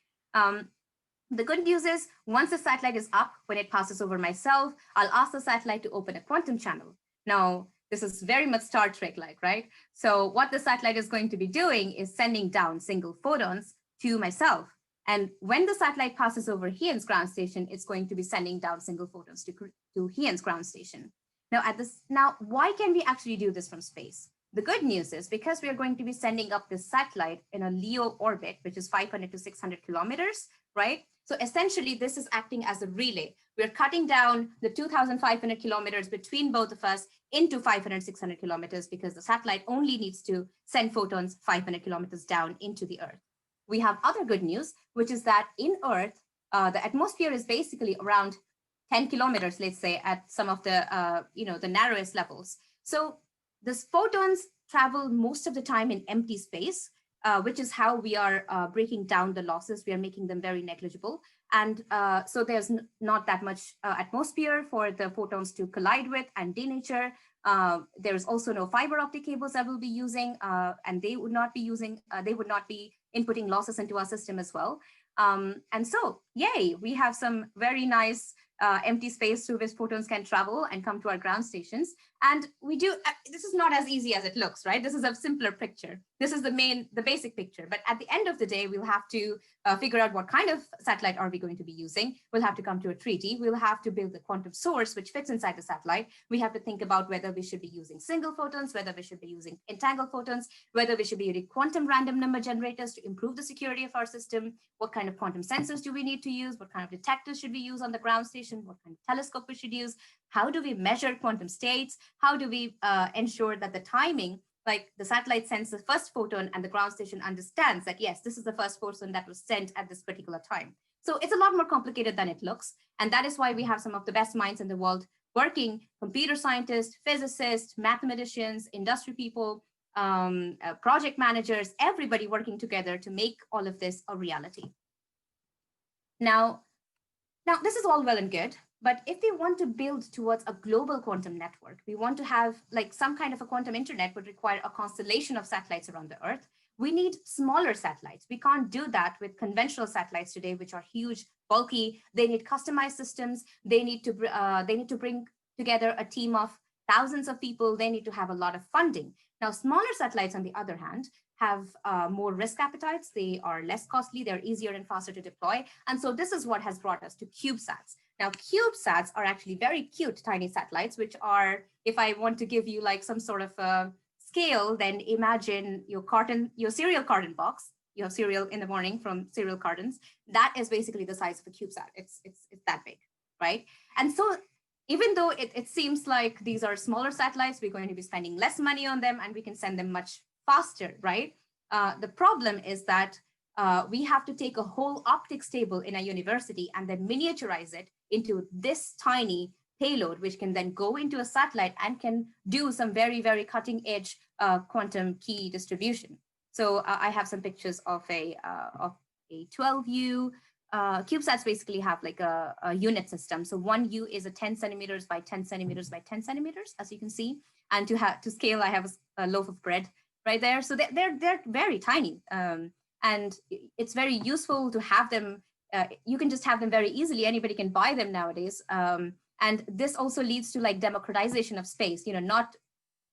The good news is once the satellite is up, when it passes over myself, I'll ask the satellite to open a quantum channel. Now, this is very much Star Trek-like, right? So what the satellite is going to be doing is sending down single photons to myself. And when the satellite passes over Hien's ground station, it's going to be sending down single photons to Hien's ground station. Now, why can we actually do this from space? The good news is because we are going to be sending up this satellite in a LEO orbit, which is 500 to 600 kilometers, right? So essentially, this is acting as a relay. We're cutting down the 2,500 kilometers between both of us into 500, 600 kilometers because the satellite only needs to send photons 500 kilometers down into the Earth. We have other good news, which is that in Earth, the atmosphere is basically around 10 kilometers, let's say, at some of the, the narrowest levels. So the photons travel most of the time in empty space, which is how we are breaking down the losses. We are making them very negligible. And so there's not that much atmosphere for the photons to collide with and denature. There's also no fiber optic cables that we'll be using, and they would not be inputting losses into our system as well. And so, yay, we have some very nice empty space through which photons can travel and come to our ground stations. And we do, this is not as easy as it looks, right? This is a simpler picture. This is the basic picture. But at the end of the day, we'll have to figure out what kind of satellite are we going to be using. We'll have to come to a treaty. We'll have to build the quantum source, which fits inside the satellite. We have to think about whether we should be using single photons, whether we should be using entangled photons, whether we should be using quantum random number generators to improve the security of our system. What kind of quantum sensors do we need to use? What kind of detectors should we use on the ground station? What kind of telescope we should use? How do we measure quantum states? How do we ensure that the timing, like the satellite sends the first photon and the ground station understands that, yes, this is the first photon that was sent at this particular time. So it's a lot more complicated than it looks. And that is why we have some of the best minds in the world working, computer scientists, physicists, mathematicians, industry people, project managers, everybody working together to make all of this a reality. Now this is all well and good, but if we want to build towards a global quantum network, we want to have like some kind of a quantum internet would require a constellation of satellites around the Earth. We need smaller satellites. We can't do that with conventional satellites today, which are huge, bulky. They need customized systems. They need to bring together a team of thousands of people. They need to have a lot of funding. Now, smaller satellites, on the other hand, have more risk appetites. They are less costly. They're easier and faster to deploy. And so this is what has brought us to Cubesats. Now, Cubesats are actually very cute, tiny satellites, which are, if I want to give you like some sort of a scale, then imagine your cereal carton box. You have cereal in the morning from cereal cartons. That is basically the size of a Cubesat. It's that big, right? And so even though it seems like these are smaller satellites, we're going to be spending less money on them and we can send them much faster, right? The problem is that we have to take a whole optics table in a university and then miniaturize it into this tiny payload, which can then go into a satellite and can do some very, very cutting edge quantum key distribution. So I have some pictures of a 12U. Cubesats basically have like a unit system. So 1U is a 10 centimeters by 10 centimeters by 10 centimeters, as you can see. And to scale, I have a loaf of bread right there. So they're very tiny. And it's very useful to have them. You can just have them very easily. Anybody can buy them nowadays. And this also leads to like democratization of space.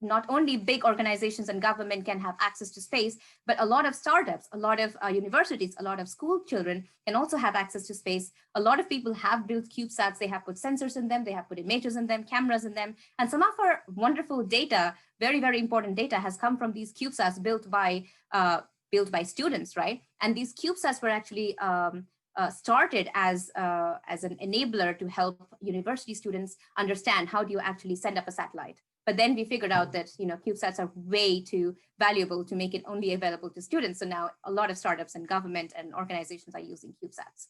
Not only big organizations and government can have access to space, but a lot of startups, a lot of universities, a lot of school children can also have access to space. A lot of people have built CubeSats. They have put sensors in them. They have put images in them, cameras in them. And some of our wonderful data, very, very important data, has come from these CubeSats built by students, right? And these CubeSats were actually started as an enabler to help university students understand how do you actually send up a satellite. But then we figured out that CubeSats are way too valuable to make it only available to students. So now a lot of startups and government and organizations are using CubeSats.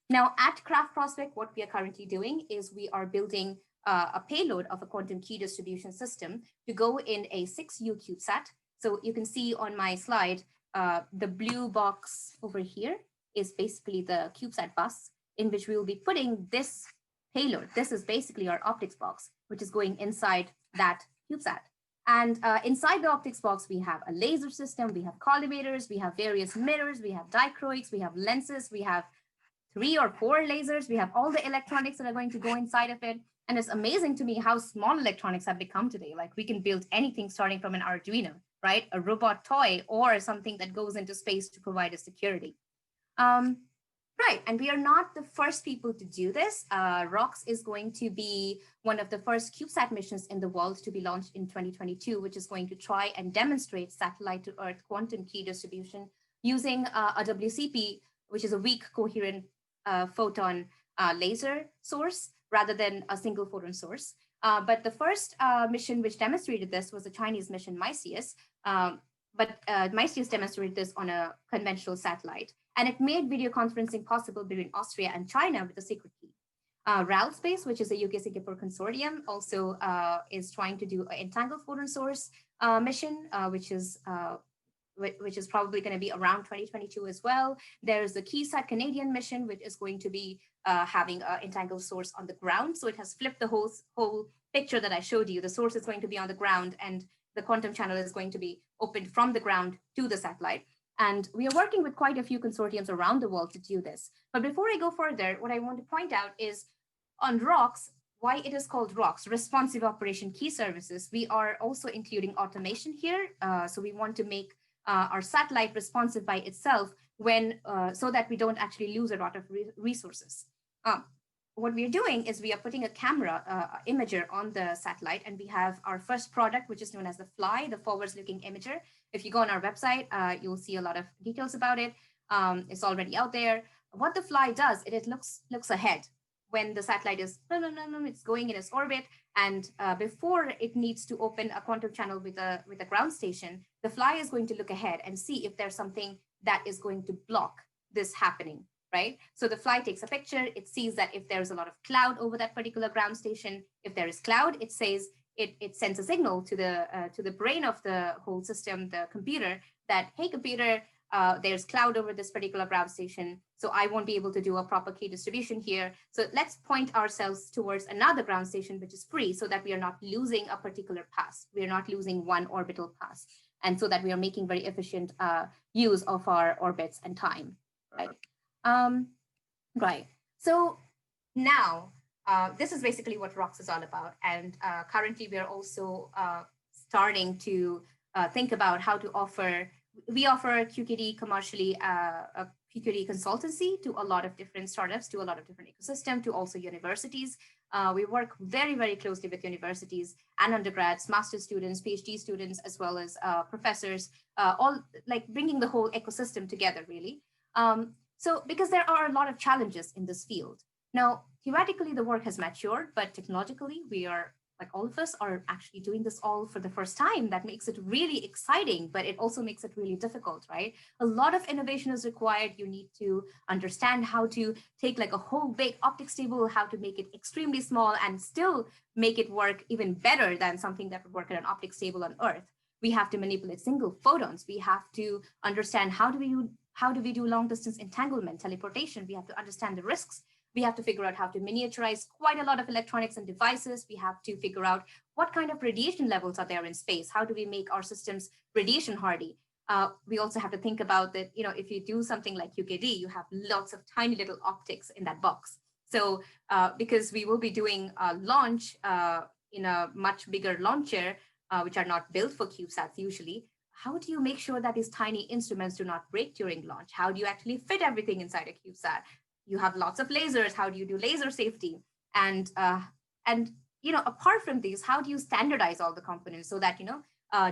Now at Craft Prospect, what we are currently doing is we are building a payload of a quantum key distribution system to go in a 6U CubeSat. So you can see on my slide, the blue box over here is basically the CubeSat bus in which we will be putting this payload. This is basically our optics box, which is going inside that CubeSat. And inside the optics box, we have a laser system, we have collimators, we have various mirrors, we have dichroics, we have lenses, we have 3 or 4 lasers, we have all the electronics that are going to go inside of it. And it's amazing to me how small electronics have become today. Like we can build anything starting from an Arduino, right? A robot toy or something that goes into space to provide us security. Right, and we are not the first people to do this. ROX is going to be one of the first CubeSat missions in the world to be launched in 2022, which is going to try and demonstrate satellite to Earth quantum key distribution using a WCP, which is a weak coherent photon laser source rather than a single photon source. But the first mission which demonstrated this was the Chinese mission MICEUS. But MICEUS demonstrated this on a conventional satellite. And it made video conferencing possible between Austria and China with a secret key. RAL Space, which is a UK Singapore consortium, also is trying to do an entangled photon source mission, which is probably going to be around 2022 as well. There's the Cubesat Canadian mission, which is going to be having an entangled source on the ground. So it has flipped the whole picture that I showed you. The source is going to be on the ground, and the quantum channel is going to be opened from the ground to the satellite. And we are working with quite a few consortiums around the world to do this. But before I go further, what I want to point out is on ROCS, why it is called ROCS, Responsive Operation Key Services. We are also including automation here. So we want to make our satellite responsive by itself so that we don't actually lose a lot of resources. What we're doing is we are putting a camera imager on the satellite, and we have our first product, which is known as the FLY, the forwards-looking imager. If you go on our website, you'll see a lot of details about it. It's already out there. What the FLY does, it looks ahead when the satellite is it's going in its orbit, and before it needs to open a quantum channel with a ground station, the FLY is going to look ahead and see if there's something that is going to block this happening. Right? So the FLY takes a picture, it sees that if there's a lot of cloud over that particular ground station, if there is cloud, it says, it sends a signal to the brain of the whole system, the computer, that, hey, computer, there's cloud over this particular ground station, so I won't be able to do a proper key distribution here. So let's point ourselves towards another ground station, which is free, so that we are not losing a particular pass. We are not losing one orbital pass. And so that we are making very efficient use of our orbits and time, right? Right. So now, this is basically what ROCS is all about. And currently, we are also starting to think about how to we offer QKD commercially, a QKD consultancy to a lot of different startups, to a lot of different ecosystems, to also universities. We work very, very closely with universities and undergrads, master's students, PhD students, as well as professors, all like bringing the whole ecosystem together, really. So because there are a lot of challenges in this field. Now, theoretically, the work has matured, but technologically, we are, like all of us, are actually doing this all for the first time. That makes it really exciting, but it also makes it really difficult, right? A lot of innovation is required. You need to understand how to take like a whole big optics table, how to make it extremely small and still make it work even better than something that would work at an optics table on Earth. We have to manipulate single photons. We have to understand how do we do long distance entanglement, teleportation. We have to understand the risks. We have to figure out how to miniaturize quite a lot of electronics and devices. We have to figure out what kind of radiation levels are there in space. How do we make our systems radiation hardy? We also have to think about that, you know, if you do something like QKD, you have lots of tiny little optics in that box. So because we will be doing a launch in a much bigger launcher, which are not built for Cubesats usually, how do you make sure that these tiny instruments do not break during launch? How do you actually fit everything inside a Cubesat? You have lots of lasers. How do you do laser safety? And you know, apart from these, how do you standardize all the components so that, you know,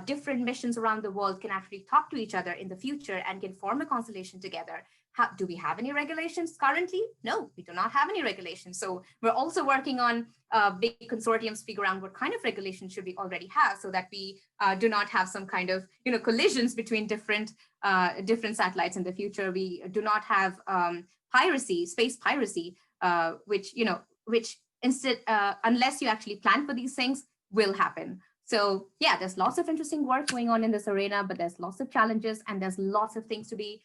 different missions around the world can actually talk to each other in the future and can form a constellation together? Do we have any regulations currently? No, we do not have any regulations. So we're also working on big consortiums, figure out what kind of regulations should we already have so that we do not have some kind of, you know, collisions between different satellites in the future. We do not have piracy, space piracy, which instead, unless you actually plan for these things, will happen. So yeah, there's lots of interesting work going on in this arena, but there's lots of challenges and there's lots of things to be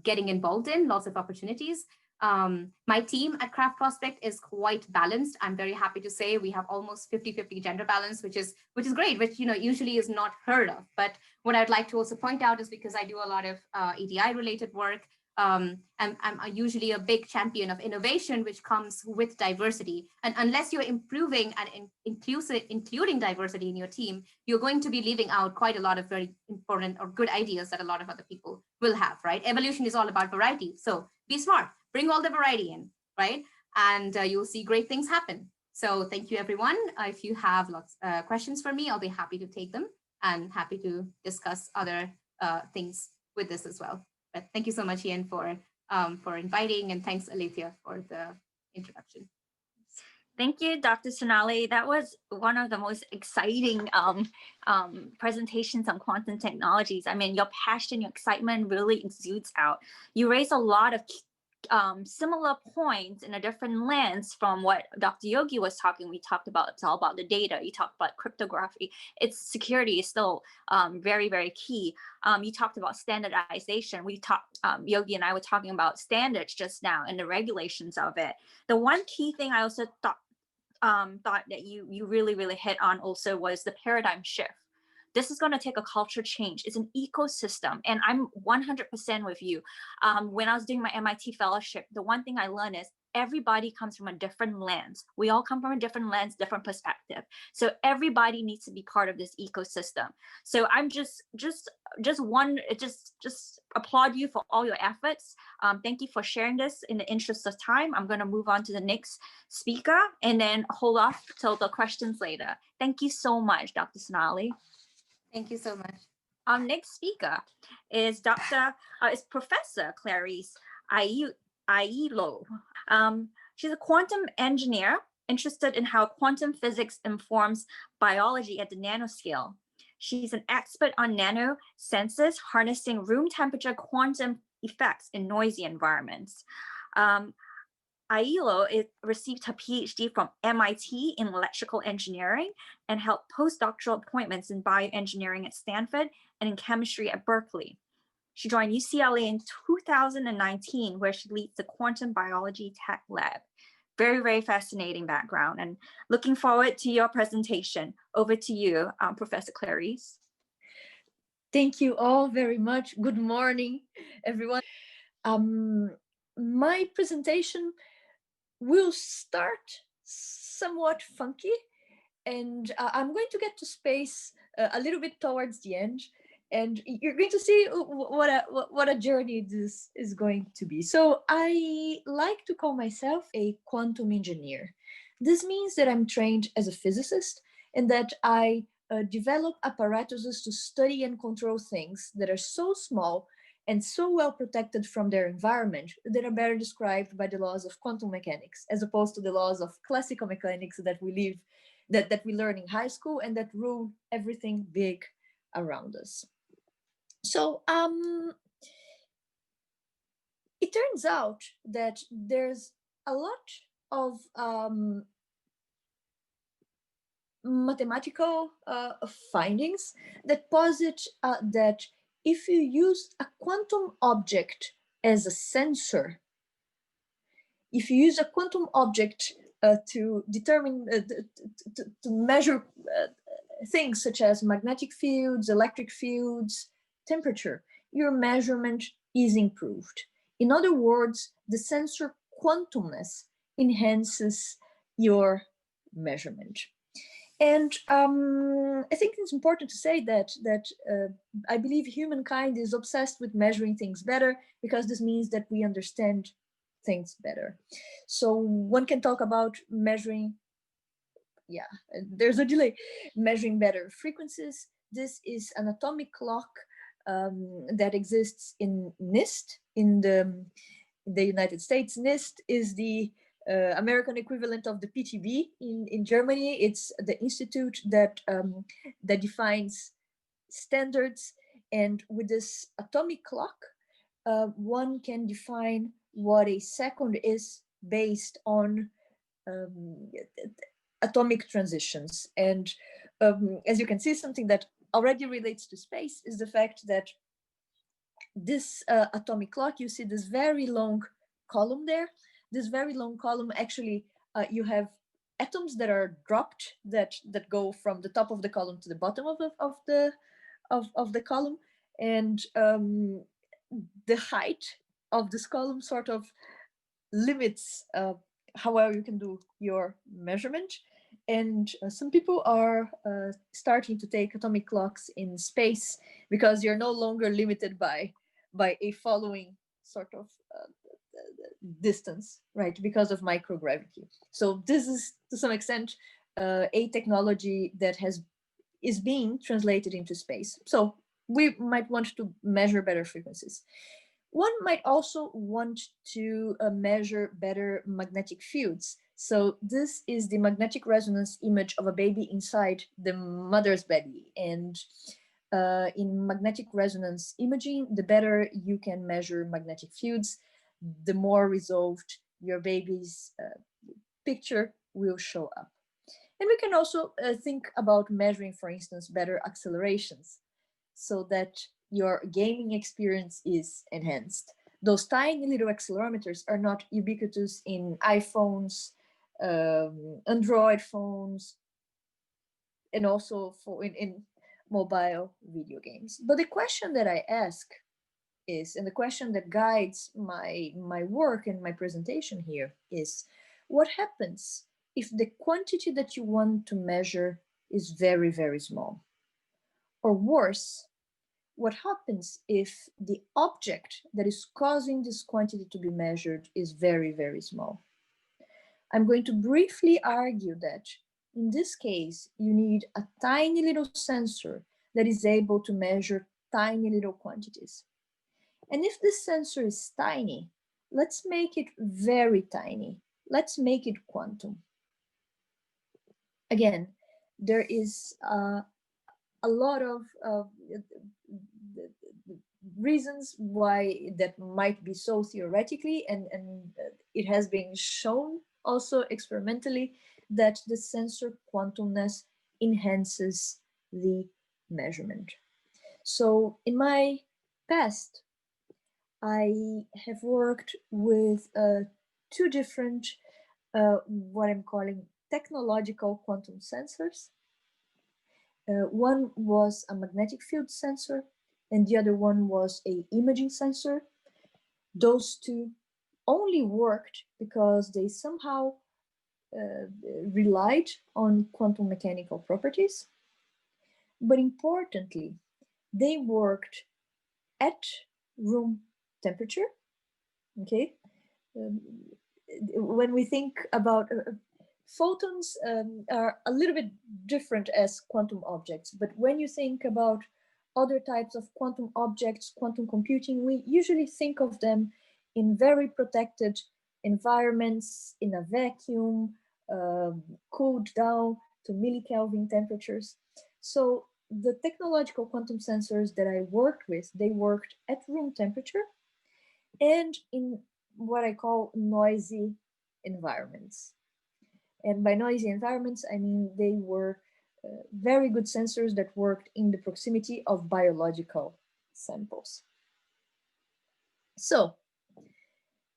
getting involved in, lots of opportunities. My team at Craft Prospect is quite balanced. I'm very happy to say we have almost 50-50 gender balance, which is great, which, you know, usually is not heard of. But what I'd like to also point out is because I do a lot of EDI related work, and I'm usually a big champion of innovation, which comes with diversity. And unless you're improving and including diversity in your team, you're going to be leaving out quite a lot of very important or good ideas that a lot of other people will have, right? Evolution is all about variety. So be smart, bring all the variety in, right? And you'll see great things happen. So thank you, everyone. If you have lots of questions for me, I'll be happy to take them and happy to discuss other things with this as well. But thank you so much, Ian, for inviting, and thanks, Alethea, for the introduction. Thank you, Dr. Sonali. That was one of the most exciting presentations on quantum technologies. I mean, your passion, your excitement really exudes out. You raise a lot of similar points in a different lens from what Dr. Yogi was talking. We talked about, it's all about the data. You talked about cryptography. Its security is still very, very key. You talked about standardization. We talked, Yogi and I were talking about standards just now and the regulations of it. The one key thing I also thought that you really hit on also was the paradigm shift. This is going to take a culture change. It's an ecosystem. And I'm 100% with you. When I was doing my MIT fellowship, the one thing I learned is everybody comes from a different lens. We all come from a different lens, different perspective. So everybody needs to be part of this ecosystem. So I'm just applaud you for all your efforts. Thank you for sharing this. In the interest of time, I'm going to move on to the next speaker and then hold off till the questions later. Thank you so much, Dr. Sonali. Thank you so much. Our next speaker is Professor Clarice Aiello. She's a quantum engineer interested in how quantum physics informs biology at the nanoscale. She's an expert on nano sensors harnessing room temperature quantum effects in noisy environments. Aiello received her PhD from MIT in electrical engineering and held postdoctoral appointments in bioengineering at Stanford and in chemistry at Berkeley. She joined UCLA in 2019, where she leads the Quantum Biology Tech Lab. Very, very fascinating background, and looking forward to your presentation. Over to you, Professor Clarice. Thank you all very much. Good morning, everyone. My presentation will start somewhat funky, and I'm going to get to space a little bit towards the end, and you're going to see what a journey this is going to be. So I like to call myself a quantum engineer. This means that I'm trained as a physicist and that I develop apparatuses to study and control things that are so small and so well protected from their environment that are better described by the laws of quantum mechanics, as opposed to the laws of classical mechanics that we learn in high school and that rule everything big around us. So it turns out that there's a lot of mathematical findings that posit that if you use a quantum object as a sensor, if you use a quantum object to determine, to measure things such as magnetic fields, electric fields, temperature, your measurement is improved. In other words, the sensor quantumness enhances your measurement. And I think it's important to say that I believe humankind is obsessed with measuring things better, because this means that we understand things better. So one can talk about measuring, yeah, there's a delay, measuring better frequencies. This is an atomic clock that exists in NIST in the United States. NIST is the American equivalent of the PTB in Germany. It's the institute that defines standards, and with this atomic clock, one can define what a second is based on atomic transitions. And as you can see, something that already relates to space is the fact that this atomic clock, you see this very long column there. This very long column, actually, you have atoms that are dropped that go from the top of the column to the bottom of the column, and the height of this column sort of limits how well you can do your measurement. And some people are starting to take atomic clocks in space because you're no longer limited by a following sort of distance, right, because of microgravity. So this is to some extent a technology that is being translated into space. So we might want to measure better frequencies. One might also want to measure better magnetic fields. So this is the magnetic resonance image of a baby inside the mother's belly. And in magnetic resonance imaging, the better you can measure magnetic fields, the more resolved your baby's picture will show up. And we can also think about measuring, for instance, better accelerations so that your gaming experience is enhanced. Those tiny little accelerometers are not ubiquitous in iPhones, Android phones, and also in mobile video games. But the question that I ask is, and the question that guides my work and my presentation here is, what happens if the quantity that you want to measure is very, very small? Or worse, what happens if the object that is causing this quantity to be measured is very, very small? I'm going to briefly argue that in this case, you need a tiny little sensor that is able to measure tiny little quantities. And if this sensor is tiny, let's make it very tiny. Let's make it quantum. Again, there is a lot of reasons why that might be so theoretically, and it has been shown also experimentally that the sensor quantumness enhances the measurement. So in my past, I have worked with two different, what I'm calling technological quantum sensors. One was a magnetic field sensor, and the other one was an imaging sensor. Those two only worked because they somehow relied on quantum mechanical properties. But importantly, they worked at room temperature. Okay. When we think about photons are a little bit different as quantum objects, but when you think about other types of quantum objects, quantum computing, we usually think of them in very protected environments, in a vacuum, cooled down to millikelvin temperatures. So the technological quantum sensors that I worked with, they worked at room temperature and in what I call noisy environments. And by noisy environments, I mean they were very good sensors that worked in the proximity of biological samples. So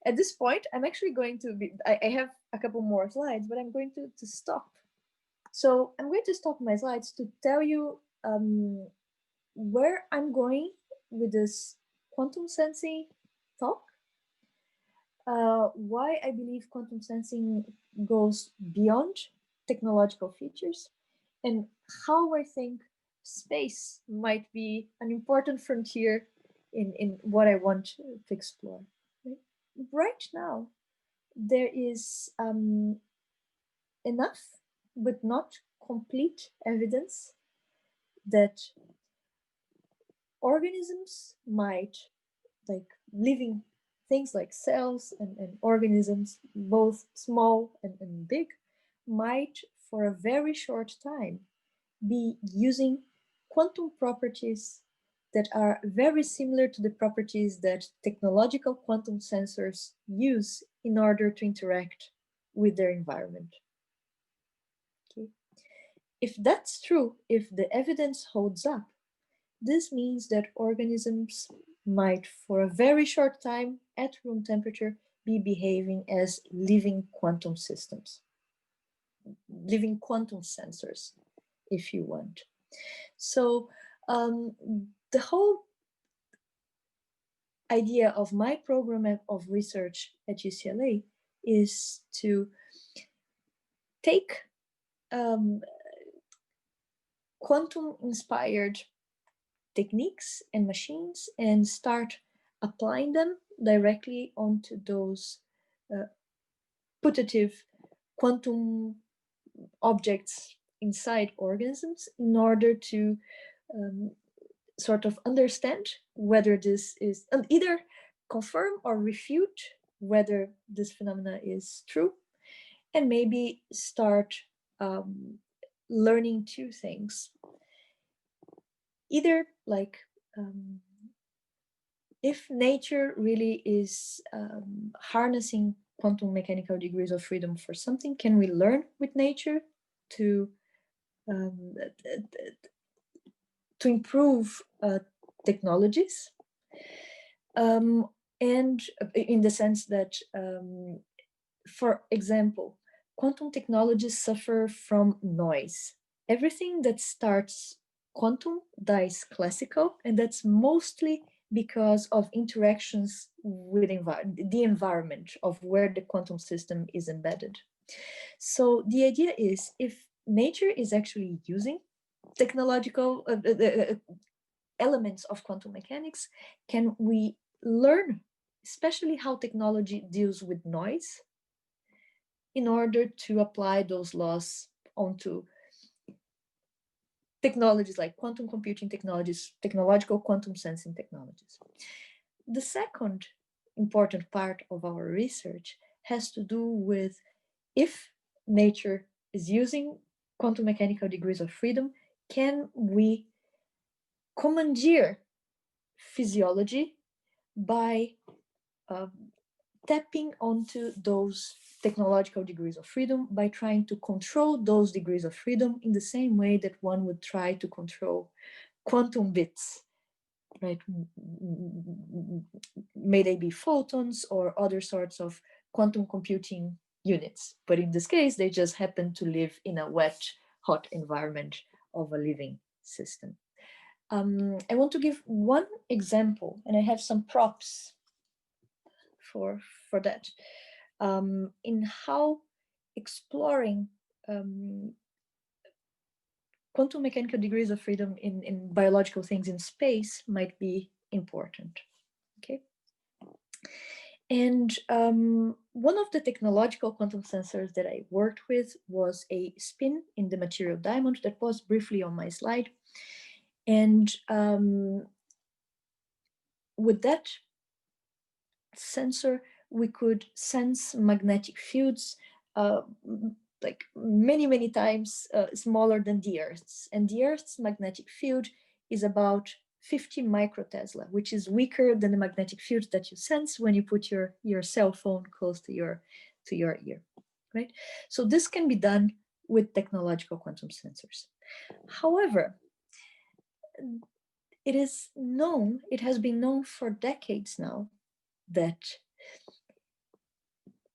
at this point, I'm actually going to be, I have a couple more slides, but I'm going to stop. So I'm going to stop my slides to tell you where I'm going with this quantum sensing talk, why I believe quantum sensing goes beyond technological features, and how I think space might be an important frontier in what I want to explore. Right now, there is enough, but not complete evidence that organisms might, like living things like cells and organisms, both small and big, might for a very short time be using quantum properties that are very similar to the properties that technological quantum sensors use in order to interact with their environment. Okay. If that's true, if the evidence holds up, this means that organisms might, for a very short time at room temperature, be behaving as living quantum systems, living quantum sensors, if you want. So the whole idea of my program of research at UCLA is to take quantum-inspired techniques and machines and start applying them directly onto those putative quantum objects inside organisms in order to sort of understand whether this is, and either confirm or refute whether this phenomena is true, and maybe start learning two things. Either like if nature really is harnessing quantum mechanical degrees of freedom for something, can we learn with nature to improve technologies? And in the sense that, for example, quantum technologies suffer from noise. Everything that starts quantum dies classical, and that's mostly because of interactions with the environment of where the quantum system is embedded. So the idea is, if nature is actually using technological elements of quantum mechanics, can we learn especially how technology deals with noise in order to apply those laws onto technologies like quantum computing technologies, technological quantum sensing technologies. The second important part of our research has to do with, if nature is using quantum mechanical degrees of freedom, can we commandeer physiology by tapping onto those technological degrees of freedom, by trying to control those degrees of freedom in the same way that one would try to control quantum bits, right? May they be photons or other sorts of quantum computing units. But in this case, they just happen to live in a wet, hot environment of a living system. I want to give one example, and I have some props for that, in how exploring quantum mechanical degrees of freedom in biological things in space might be important. Okay. And one of the technological quantum sensors that I worked with was a spin in the material diamond that was briefly on my slide. And with that sensor, we could sense magnetic fields like many times smaller than the Earth's. And the Earth's magnetic field is about 50 microtesla, which is weaker than the magnetic field that you sense when you put your cell phone close to your ear, right? So this can be done with technological quantum sensors. However, it has been known for decades now that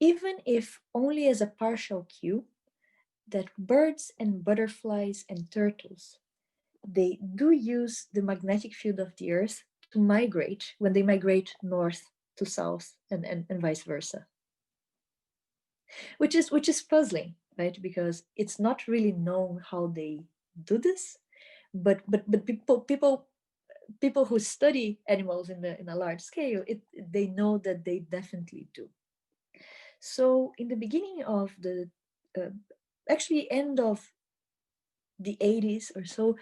even if only as a partial cue, that birds and butterflies and turtles, they do use the magnetic field of the Earth to migrate when they migrate north to south and vice versa. Which is puzzling, right? Because it's not really known how they do this, but people who study animals in a large scale, they know that they definitely do. So in the beginning of the, actually end of the 80s or so,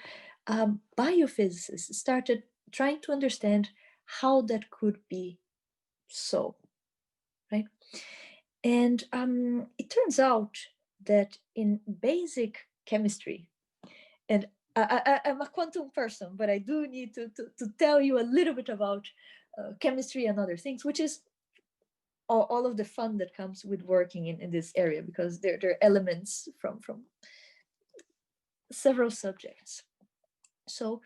biophysicists started trying to understand how that could be so, right? And it turns out that in basic chemistry, and I'm a quantum person, but I do need to tell you a little bit about chemistry and other things, which is all of the fun that comes with working in this area, because there are elements from several subjects. So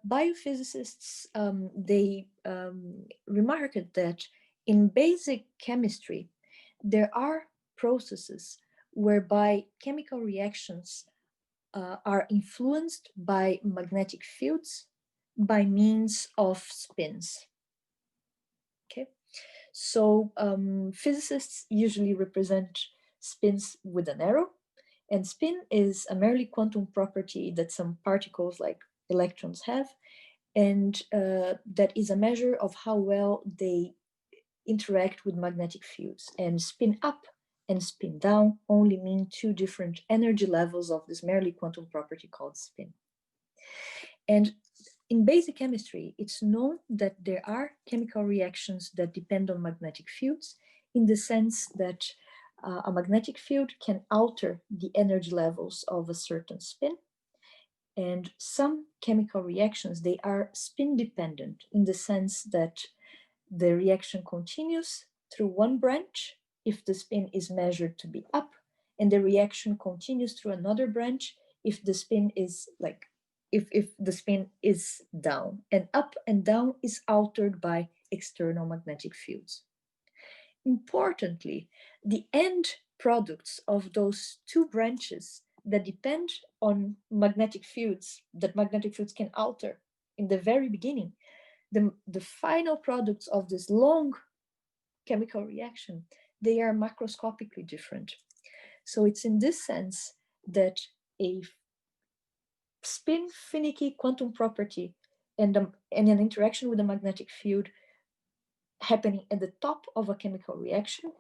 biophysicists, they remarked that in basic chemistry, there are processes whereby chemical reactions are influenced by magnetic fields by means of spins. Okay, so physicists usually represent spins with an arrow, and spin is a merely quantum property that some particles like electrons have, and that is a measure of how well they interact with magnetic fields. And spin up and spin down only mean two different energy levels of this merely quantum property called spin. And in basic chemistry, it's known that there are chemical reactions that depend on magnetic fields, in the sense that a magnetic field can alter the energy levels of a certain spin. And some chemical reactions, they are spin dependent, in the sense that the reaction continues through one branch if the spin is measured to be up, and the reaction continues through another branch if the spin is like, if the spin is down, and up and down is altered by external magnetic fields. Importantly, the end products of those two branches that depend on magnetic fields, that magnetic fields can alter in the very beginning, the final products of this long chemical reaction, they are macroscopically different. So it's in this sense that a spin finicky quantum property and an interaction with a magnetic field happening at the top of a chemical reaction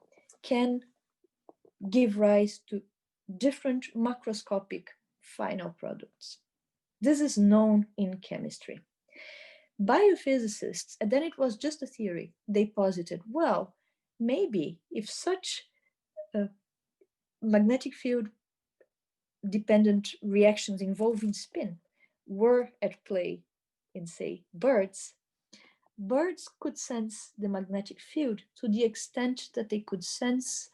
can give rise to different macroscopic final products. This is known in chemistry. Biophysicists, and then it was just a theory, they posited, well, maybe if such magnetic field dependent reactions involving spin were at play in, say, birds could sense the magnetic field to the extent that they could sense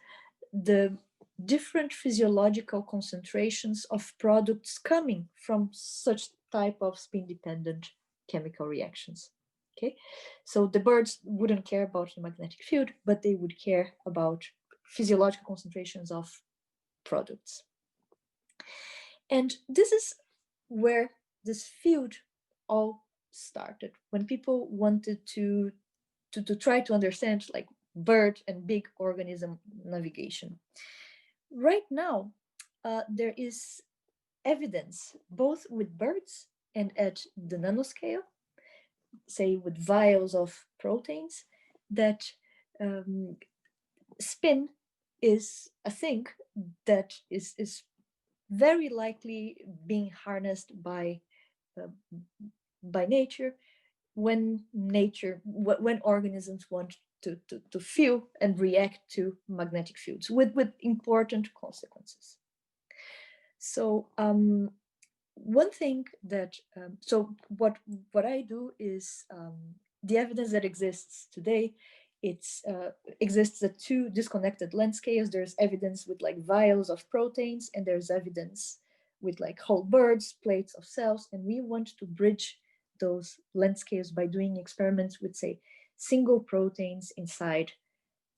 the different physiological concentrations of products coming from such type of spin-dependent chemical reactions. Okay, so the birds wouldn't care about the magnetic field, but they would care about physiological concentrations of products. And this is where this field all started, when people wanted to try to understand like bird and big organism navigation. Right now, there is evidence both with birds and at the nanoscale, say with vials of proteins, that spin is a thing that is very likely being harnessed by nature when organisms want to feel and react to magnetic fields with important consequences. So one thing that so what I do is the evidence that exists today, it's exists at two disconnected length scales. There's evidence with like vials of proteins, and there's evidence with like whole birds, plates of cells, and we want to bridge those length scales by doing experiments with, say, single proteins inside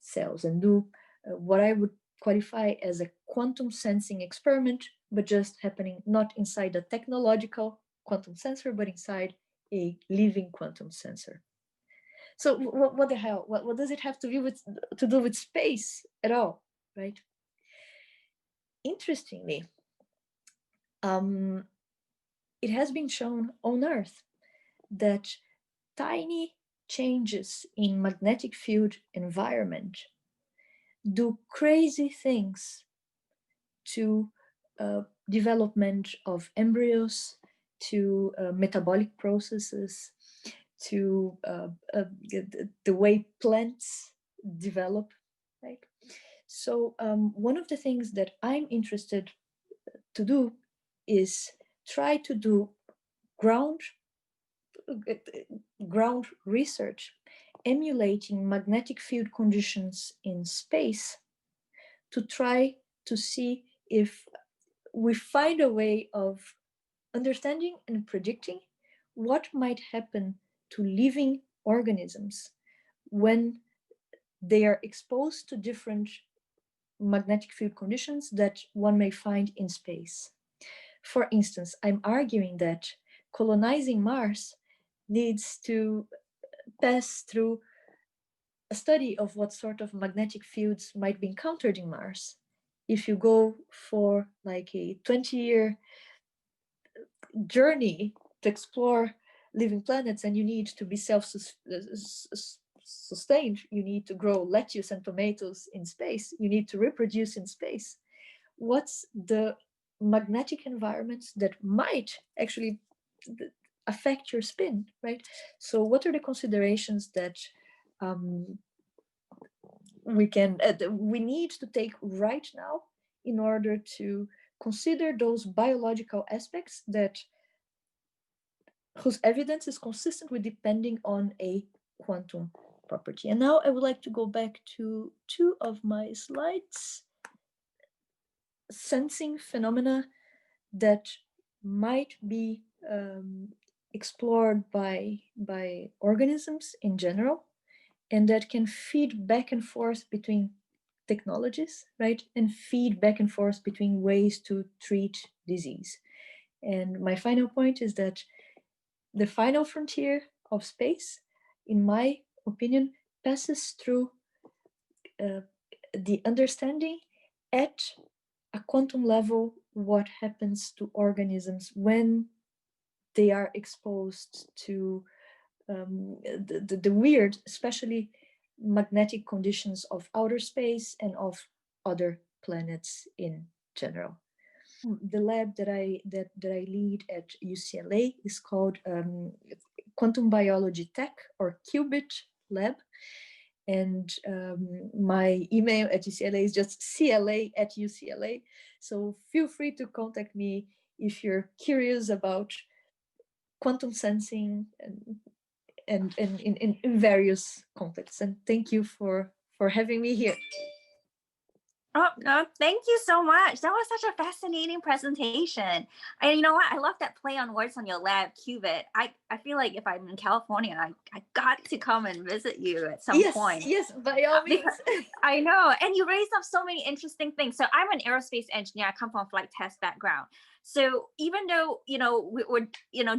cells, and do what I would qualify as a quantum sensing experiment, but just happening not inside a technological quantum sensor, but inside a living quantum sensor. So what the hell? What does it have to do with space at all, right? Interestingly, it has been shown on Earth that tiny changes in magnetic field environment do crazy things to development of embryos, to metabolic processes, to the way plants develop, right? So one of the things that I'm interested to do is try to do ground research, emulating magnetic field conditions in space, to try to see if we find a way of understanding and predicting what might happen to living organisms when they are exposed to different magnetic field conditions that one may find in space. For instance, I'm arguing that colonizing Mars needs to pass through a study of what sort of magnetic fields might be encountered in Mars. If you go for like a 20-year journey to explore living planets, and you need to be self-sustained, you need to grow lettuce and tomatoes in space, you need to reproduce in space. What's the magnetic environments that might actually affect your spin, right? So what are the considerations that we need to take right now in order to consider those biological aspects whose evidence is consistent with depending on a quantum property. And now I would like to go back to 2 of my slides. Sensing phenomena that might be explored by organisms in general, and that can feed back and forth between technologies, right? And feed back and forth between ways to treat disease. And my final point is that the final frontier of space, in my opinion, passes through the understanding at a quantum level what happens to organisms when they are exposed to the weird, especially magnetic conditions of outer space and of other planets in general. The lab that I lead at UCLA is called Quantum Biology Tech, or Qubit Lab. And my email at UCLA is just cla@ucla. So feel free to contact me if you're curious about quantum sensing and in various contexts. And thank you for having me here. Oh, no, thank you so much. That was such a fascinating presentation. And you know what? I love that play on words on your lab, Qubit. I feel like if I'm in California, I got to come and visit you at some point. Yes, by all means. I know. And you raised up so many interesting things. So I'm an aerospace engineer. I come from a flight test background. So even though, we're,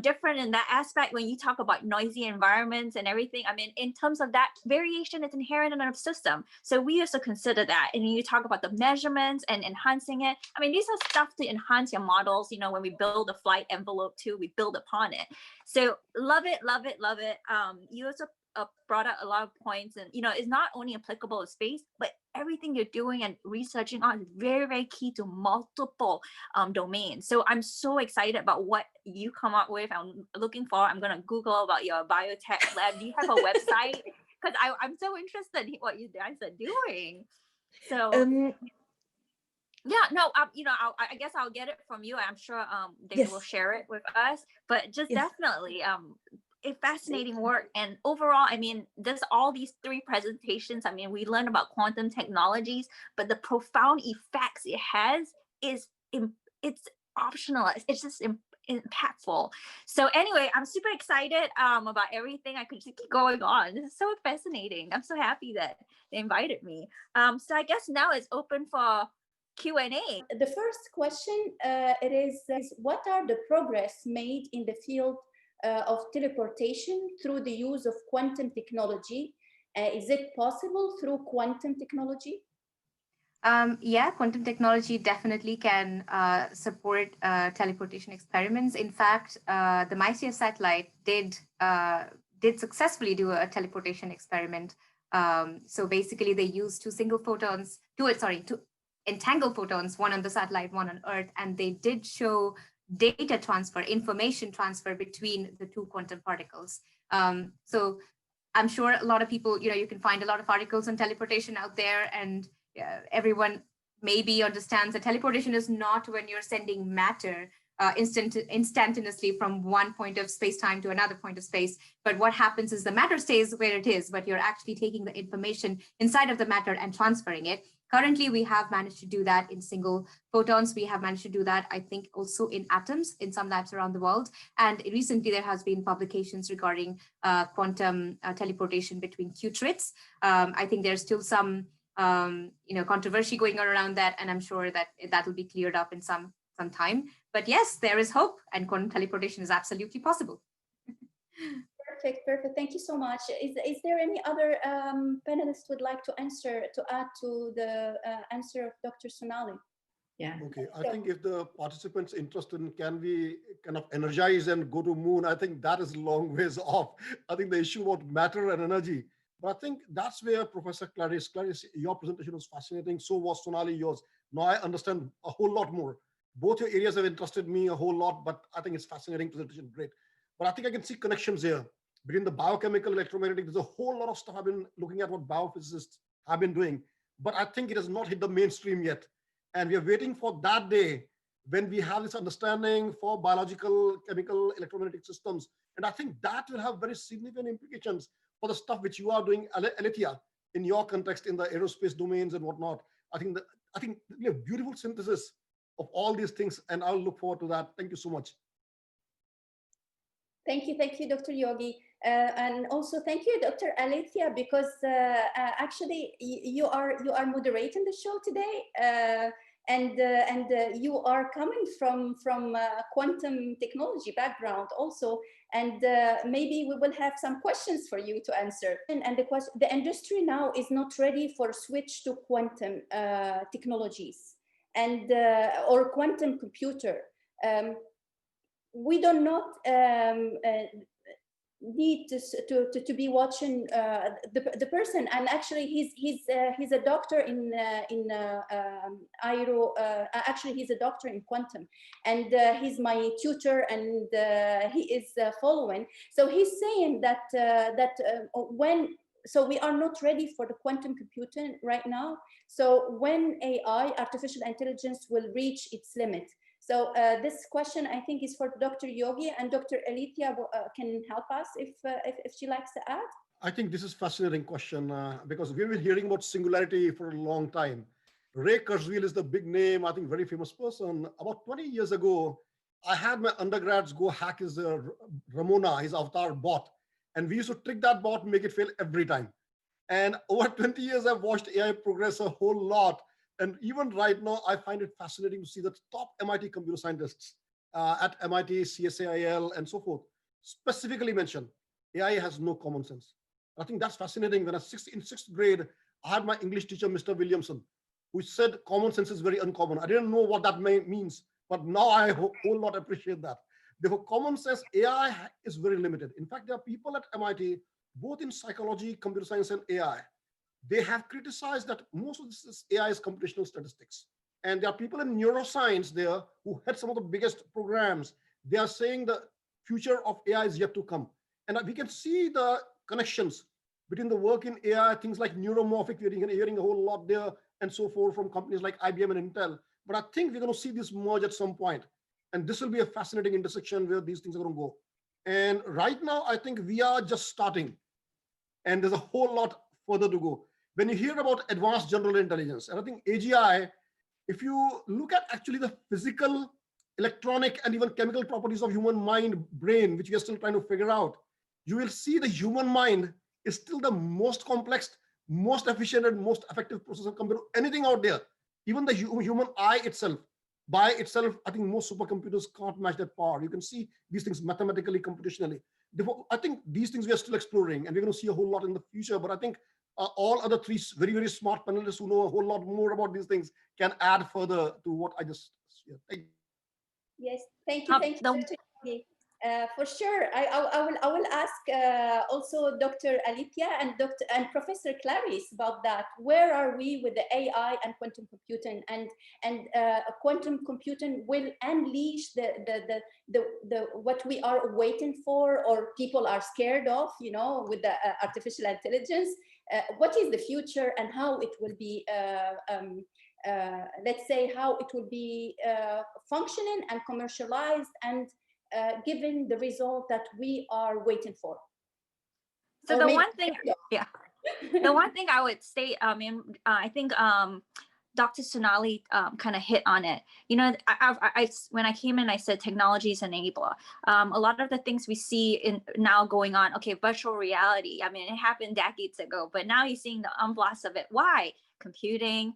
different in that aspect, when you talk about noisy environments and everything, I mean, in terms of that variation, it's inherent in our system. So we also consider that. And you talk about the measurements and enhancing it. I mean, these are stuff to enhance your models. When we build a flight envelope too, we build upon it. So love it, love it, love it. You also brought out a lot of points, and it's not only applicable to space, but everything you're doing and researching on is very, very key to multiple domains. So I'm so excited about what you come up with. I'm looking forward. I'm going to Google about your biotech lab. Do you have a website? Because I'm so interested in what you guys are doing. So I guess I'll get it from you. I'm sure they will share it with us, but just definitely a fascinating work. And overall, I mean, there's all these 3 presentations. I mean, we learned about quantum technologies, but the profound effects it has it's optional. It's just impactful. So anyway, I'm super excited about everything. I could just keep going on. This is so fascinating. I'm so happy that they invited me. So I guess now it's open for Q&A. The first question it is what are the progress made in the field of teleportation through the use of quantum technology? Is it possible through quantum technology? Yeah, quantum technology definitely can support teleportation experiments. In fact, the MyCS satellite did successfully do a teleportation experiment. So basically, they used two entangled photons, one on the satellite, one on Earth, and they did show data transfer, information transfer between the 2 quantum particles. So I'm sure a lot of people, you can find a lot of articles on teleportation out there, and everyone maybe understands that teleportation is not when you're sending matter instantaneously from one point of space-time to another point of space. But what happens is the matter stays where it is, but you're actually taking the information inside of the matter and transferring it. Currently, we have managed to do that in single photons. We have managed to do that, I think, also in atoms in some labs around the world. And recently, there has been publications regarding quantum teleportation between qubits. I think there's still some controversy going on around that, and I'm sure that that will be cleared up in some time. But yes, there is hope, and quantum teleportation is absolutely possible. Perfect. Thank you so much. Is there any other panelists would like to add to the answer of Dr. Sonali? Yeah. Okay, I think if the participants interested in can we kind of energize and go to moon, I think that is a long ways off. I think the issue about matter and energy. But I think that's where Professor Clarice, your presentation was fascinating. So was Sonali yours. Now I understand a whole lot more. Both your areas have interested me a whole lot, but I think it's fascinating presentation, great. But I think I can see connections here between the biochemical, electromagnetic. There's a whole lot of stuff I've been looking at what biophysicists have been doing, but I think it has not hit the mainstream yet. And we are waiting for that day when we have this understanding for biological, chemical, electromagnetic systems. And I think that will have very significant implications for the stuff which you are doing, Alethea, in your context, in the aerospace domains and whatnot. I think we have beautiful synthesis of all these things, and I'll look forward to that. Thank you so much. Thank you, Dr. Yogi. And also thank you, Dr. Alethea, because actually you are moderating the show today, and you are coming from quantum technology background also, and maybe we will have some questions for you to answer. And the industry now is not ready for switch to quantum technologies and or quantum computer. We do not need to be watching the person, and actually he's a doctor in Aiello. Actually, he's a doctor in quantum, and he's my tutor, and he is following. So he's saying that so we are not ready for the quantum computing right now. So when AI, artificial intelligence, will reach its limit. So this question, I think, is for Dr. Yogi, and Dr. Alethea can help us if she likes to add. I think this is a fascinating question because we've been hearing about singularity for a long time. Ray Kurzweil is the big name, I think very famous person. About 20 years ago, I had my undergrads go hack his Ramona, his avatar bot, and we used to trick that bot and make it fail every time. And over 20 years, I've watched AI progress a whole lot. And even right now, I find it fascinating to see the top MIT computer scientists at MIT, CSAIL, and so forth specifically mention AI has no common sense. I think that's fascinating. When in sixth grade, I had my English teacher, Mr. Williamson, who said common sense is very uncommon. I didn't know what that means, but now I whole lot appreciate that. Therefore, common sense, AI is very limited. In fact, there are people at MIT, both in psychology, computer science, and AI. They have criticized that most of this AI is computational statistics. And there are people in neuroscience there who had some of the biggest programs. They are saying the future of AI is yet to come. And we can see the connections between the work in AI, things like neuromorphic, we're hearing a whole lot there, and so forth from companies like IBM and Intel. But I think we're going to see this merge at some point. And this will be a fascinating intersection where these things are going to go. And right now, I think we are just starting. And there's a whole lot further to go. When you hear about advanced general intelligence, and I think AGI, if you look at actually the physical, electronic, and even chemical properties of human mind, brain, which we are still trying to figure out, you will see the human mind is still the most complex, most efficient, and most effective processor compared to anything out there. Even the human eye itself, by itself, I think most supercomputers can't match that power. You can see these things mathematically, computationally. Therefore, I think these things we are still exploring, and we're going to see a whole lot in the future. But I think all other three very, very smart panelists who know a whole lot more about these things can add further to what I just shared. Yes, thank you, Dr. Yogi. For sure, I will ask also Dr. Alethea and Professor Clarice about that. Where are we with the AI and quantum computing? And quantum computing will unleash the what we are waiting for, or people are scared of, you know, with the artificial intelligence. What is the future, and how it will be? Let's say how it will be functioning and commercialized and given the result that we are waiting for. So the one thing, the one thing I would say, I think Dr. Sonali kind of hit on it. You know, when I came in, I said technology is an enabler. A lot of the things we see now going on, okay, virtual reality. I mean, it happened decades ago, but now you're seeing the unblast of it. Why? Computing,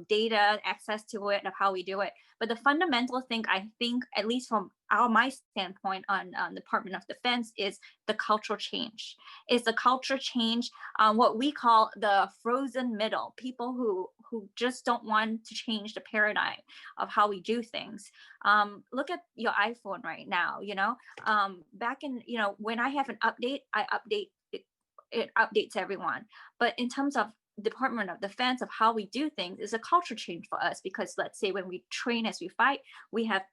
data, access to it, of how we do it. But the fundamental thing, I think, at least from my standpoint on Department of Defense, is the cultural change. Is the culture change what we call the frozen middle, people who just don't want to change the paradigm of how we do things. Look at your iPhone right now, you know, back in, you know, when I have an update, I update it updates everyone. But in terms of Department of Defense, of how we do things, is a culture change for us, because let's say when we train as we fight, we have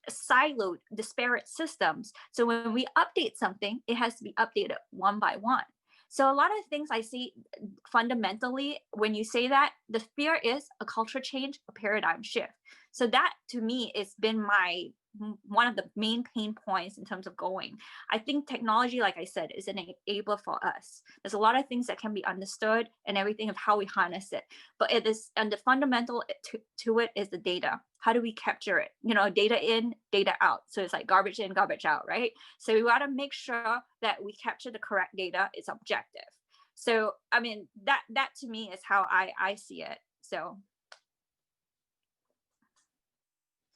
siloed, disparate systems. So when we update something, it has to be updated one by one. So a lot of things I see fundamentally, when you say that, the fear is a culture change, a paradigm shift. So that to me has been my one of the main pain points in terms of going. I think technology, like I said, is an enabler for us. There's a lot of things that can be understood and everything of how we harness it. But it is, and the fundamental to it is the data. How do we capture it? You know, data in, data out. So it's like garbage in, garbage out, right? So we got to make sure that we capture the correct data. It's objective. So, I mean, that to me is how I see it. So.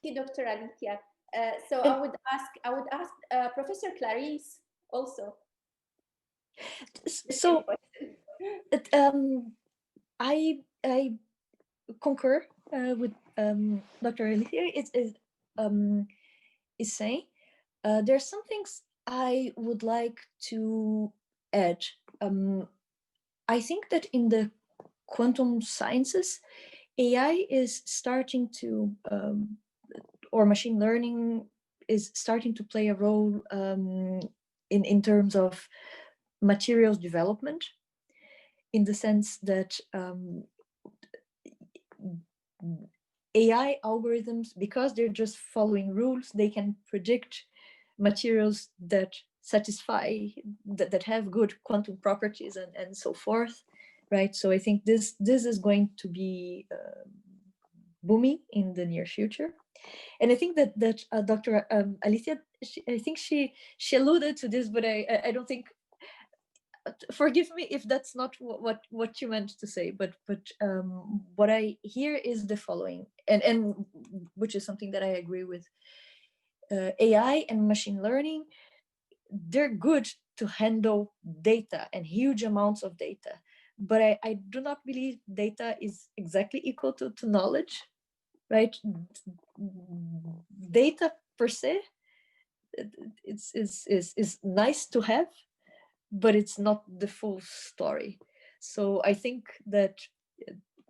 Thank you, Dr. Alethea. So I would ask Professor Clarice also. So I concur with Dr. Alethea is saying. There's some things I would like to add. I think that in the quantum sciences, AI is starting to, or machine learning is starting to play a role in terms of materials development, in the sense that AI algorithms, because they're just following rules, they can predict materials that satisfy, that have good quantum properties and so forth, right? So I think this is going to be booming in the near future. And I think that Dr. Alethea, I think she alluded to this, but I don't think, forgive me if that's not what you meant to say, but what I hear is the following, and which is something that I agree with. AI and machine learning, they're good to handle data and huge amounts of data, but I do not believe data is exactly equal to knowledge, right? Data per se, is nice to have, but it's not the full story. So I think that,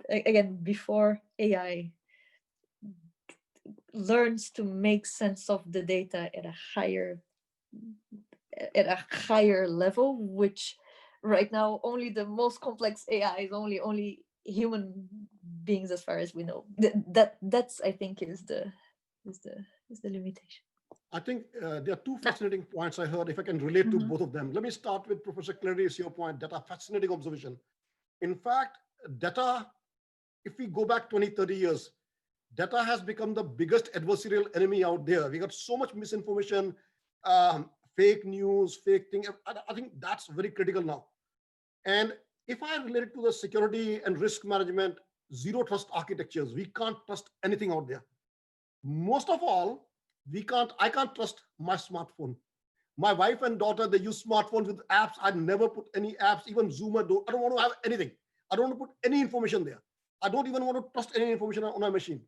again, before AI learns to make sense of the data at a higher level, which right now only the most complex AI is only human beings, as far as we know. That's I think is the limitation. I think there are two fascinating points I heard, if I can relate to both of them. Let me start with Professor Clarice, your point, data, fascinating observation. In fact, data, if we go back 20, 30 years, data has become the biggest adversarial enemy out there. We got so much misinformation, fake news, fake thing. I think that's very critical now. And if I relate it to the security and risk management, zero trust architectures, we can't trust anything out there. Most of all, I can't trust my smartphone. My wife and daughter, they use smartphones with apps. I'd never put any apps, even Zoom. I don't want to have anything. I don't want to put any information there. I don't even want to trust any information on my machine.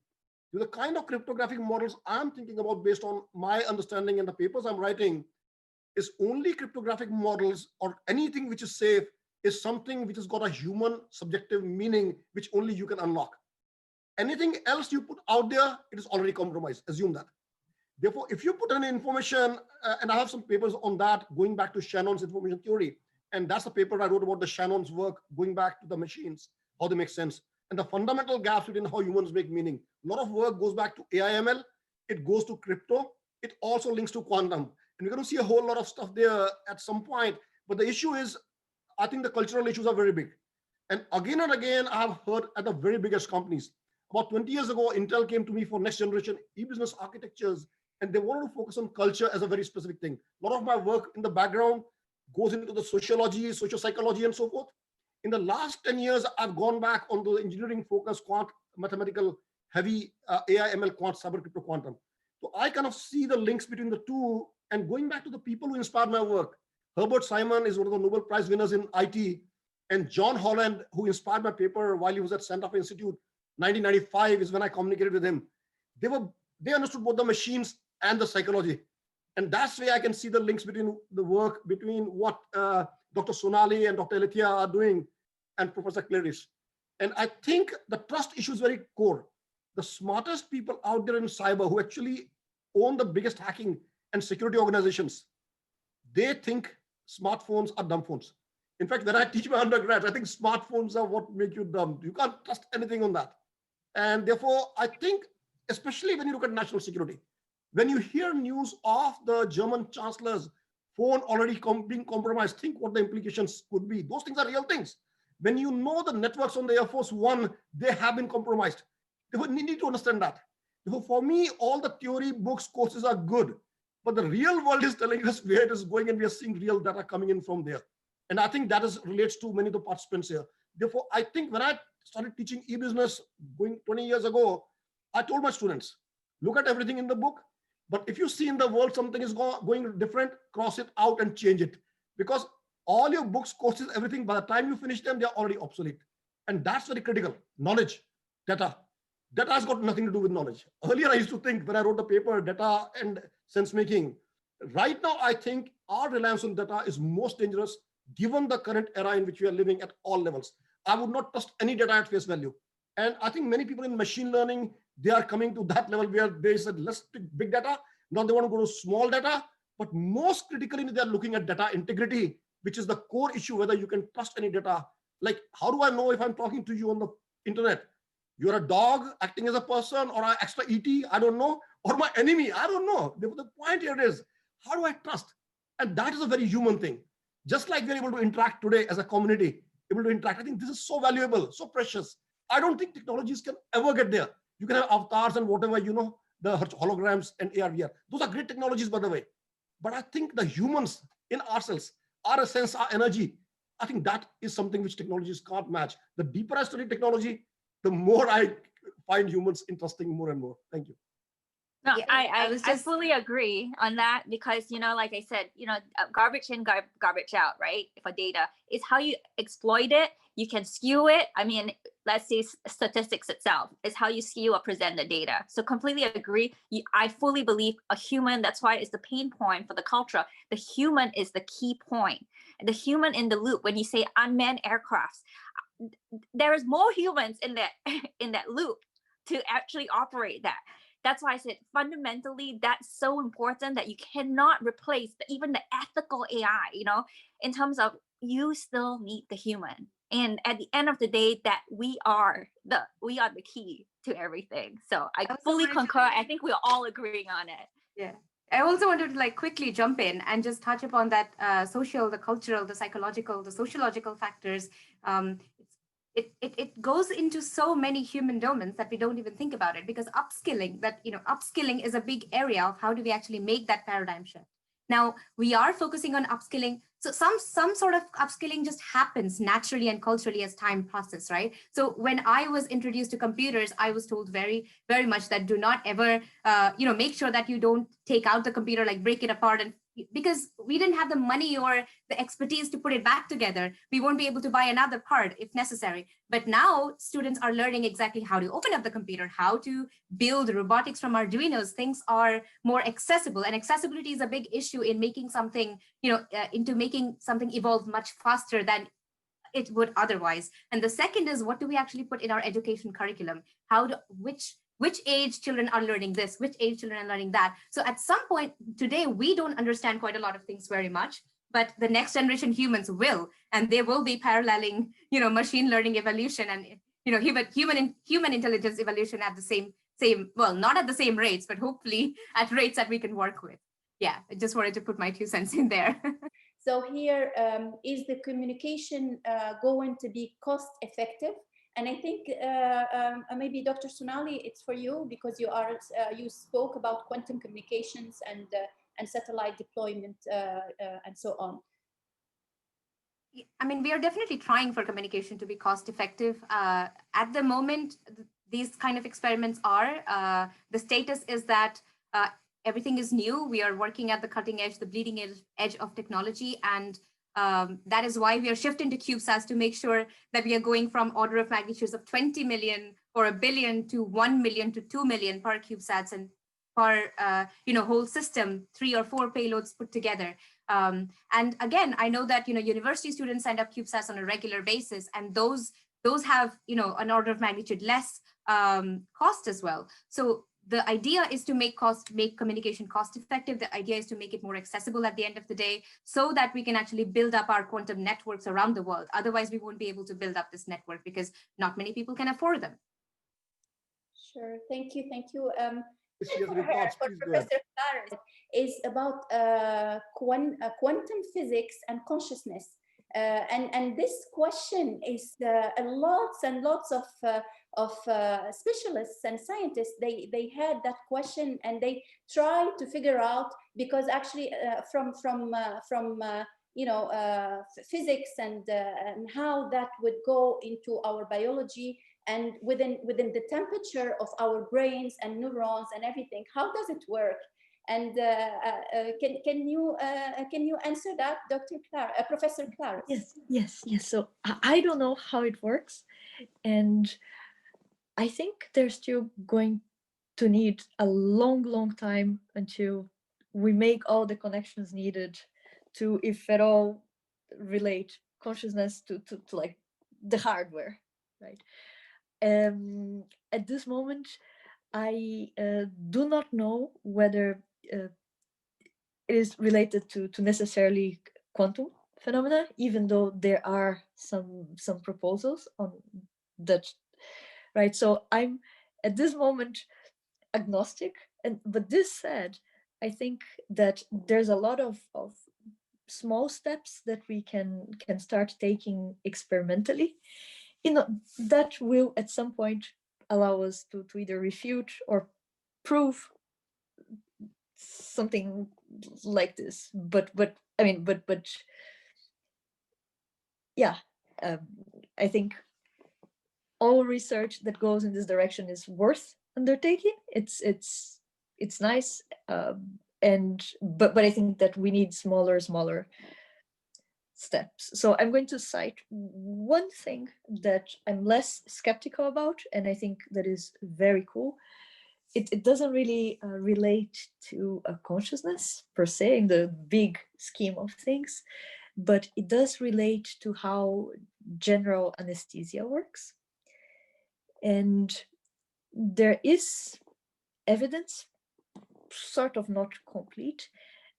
The kind of cryptographic models I'm thinking about, based on my understanding and the papers I'm writing, is only cryptographic models or anything which is safe is something which has got a human subjective meaning, which only you can unlock. Anything else you put out there, it is already compromised. Assume that. Therefore, if you put any information, and I have some papers on that, going back to Shannon's information theory, and that's the paper I wrote about the Shannon's work, going back to the machines, how they make sense, and the fundamental gaps between how humans make meaning. A lot of work goes back to AIML, it goes to crypto, it also links to quantum. And we're going to see a whole lot of stuff there at some point. But the issue is, I think the cultural issues are very big. And again, I have heard at the very biggest companies. About 20 years ago, Intel came to me for next generation e-business architectures, and they wanted to focus on culture as a very specific thing. A lot of my work in the background goes into the sociology, socio-psychology, and so forth. In the last 10 years, I've gone back on the engineering focus, quant, mathematical, heavy AI, ML, quant, cyber, crypto, quantum. So I kind of see the links between the two. And going back to the people who inspired my work, Herbert Simon is one of the Nobel Prize winners in IT, and John Holland, who inspired my paper while he was at Santa Fe Institute, 1995 is when I communicated with him. They understood both the machines and the psychology. And that's where I can see the links between the work, between what Dr. Sonali and Dr. Alethea are doing and Professor Clarice. And I think the trust issue is very core. The smartest people out there in cyber who actually own the biggest hacking and security organizations, they think smartphones are dumb phones. In fact, when I teach my undergrads, I think smartphones are what make you dumb. You can't trust anything on that. And therefore, I think, especially when you look at national security, When you hear news of the German chancellor's phone already being compromised, think what the implications could be. Those things are real things. When you know the networks on the Air Force One, they have been compromised. You need to understand that. For me, all the theory books, courses are good, but the real world is telling us where it is going, and we are seeing real data coming in from there. And I think that relates to many of the participants here. Therefore, I think when I started teaching e-business going 20 years ago, I told my students, look at everything in the book, but if you see in the world something is going different, cross it out and change it. Because all your books, courses, everything, by the time you finish them, they're already obsolete. And that's very critical. Knowledge, data. Data has got nothing to do with knowledge. Earlier, I used to think when I wrote the paper, data and sense making. Right now, I think our reliance on data is most dangerous given the current era in which we are living at all levels. I would not trust any data at face value. And I think many people in machine learning, they are coming to that level where they said, let's take big data. Now they want to go to small data. But most critically, they are looking at data integrity, which is the core issue, whether you can trust any data. Like, how do I know if I'm talking to you on the internet? You're a dog acting as a person, or an extra ET, I don't know, or my enemy, I don't know. The point here is, how do I trust? And that is a very human thing. Just like we're able to interact today as a community, able to interact, I think this is so valuable, so precious. I don't think technologies can ever get there. You can have avatars and whatever, the holograms and AR, VR. Those are great technologies, by the way. But I think the humans in ourselves, our essence, our energy, I think that is something which technologies can't match. The deeper I study technology, the more I find humans interesting more and more. Thank you. No, Yeah, I fully agree on that, because, like I said, garbage in, garbage out, right? For data is how you exploit it. You can skew it. I mean, let's say statistics itself is how you skew or present the data. So completely agree. I fully believe a human, that's why it's the pain point for the culture. The human is the key point. The human in the loop. When you say unmanned aircrafts, there is more humans in that loop to actually operate that. That's why I said fundamentally that's so important that you cannot replace even the ethical AI, in terms of you still need the human. And at the end of the day, that we are the key to everything. So I fully concur. I think we're all agreeing on it. Yeah. I also wanted to quickly jump in and just touch upon that social, the cultural, the psychological, the sociological factors. It goes into so many human domains that we don't even think about it, because upskilling is a big area of how do we actually make that paradigm shift. Now we are focusing on upskilling. So some sort of upskilling just happens naturally and culturally as time passes, right? So when I was introduced to computers, I was told very, very much that do not ever, make sure that you don't take out the computer, break it apart, and because we didn't have the money or the expertise to put it back together, we won't be able to buy another part if necessary. But now students are learning exactly how to open up the computer, how to build robotics from Arduinos. Things are more accessible, and accessibility is a big issue in making something, into making something evolve much faster than it would otherwise. And the second is, what do we actually put in our education curriculum? Which age children are learning this, which age children are learning that. So at some point today, we don't understand quite a lot of things very much, but the next generation humans will, and they will be paralleling, machine learning evolution and, human intelligence evolution at the same, well, not at the same rates, but hopefully at rates that we can work with. Yeah, I just wanted to put my 2 cents in there. So here, is the communication going to be cost effective? And I think maybe Dr. Sonali, it's for you, because you spoke about quantum communications and satellite deployment and so on. I mean, we are definitely trying for communication to be cost effective. At the moment, these kind of experiments are. The status is that everything is new. We are working at the cutting edge, the bleeding edge of technology, and that is why we are shifting to Cubesats to make sure that we are going from order of magnitudes of 20 million or a billion to 1 million to 2 million per Cubesats, and per whole system, 3 or 4 payloads put together. And again, I know that university students send up Cubesats on a regular basis, and those have an order of magnitude less cost as well. So the idea is to make communication cost effective. The idea is to make it more accessible at the end of the day, so that we can actually build up our quantum networks around the world. Otherwise, we won't be able to build up this network because not many people can afford them. Sure, thank you. She has any for her, thoughts? for Please go ahead. Professor Clarice, is about quantum physics and consciousness. And this question is lots and lots of specialists and scientists, they had that question and they tried to figure out, because actually from physics and how that would go into our biology, and within the temperature of our brains and neurons and everything, how does it work? And can you answer that, Professor Clarice? Yes. So I don't know how it works, and I think they're still going to need a long time until we make all the connections needed to, if at all, relate consciousness to like the hardware, right? At this moment, I do not know whether it is related to necessarily quantum phenomena, even though there are some proposals on that, right? So I'm at this moment agnostic, but this said, I think that there's a lot of small steps that we can start taking experimentally, that will at some point allow us to either refute or prove something like this. But yeah, I think all research that goes in this direction is worth undertaking. It's nice, but I think that we need smaller steps. So I'm going to cite one thing that I'm less skeptical about, and I think that is very cool. It doesn't really relate to a consciousness per se in the big scheme of things, but it does relate to how general anesthesia works. And there is evidence, sort of not complete,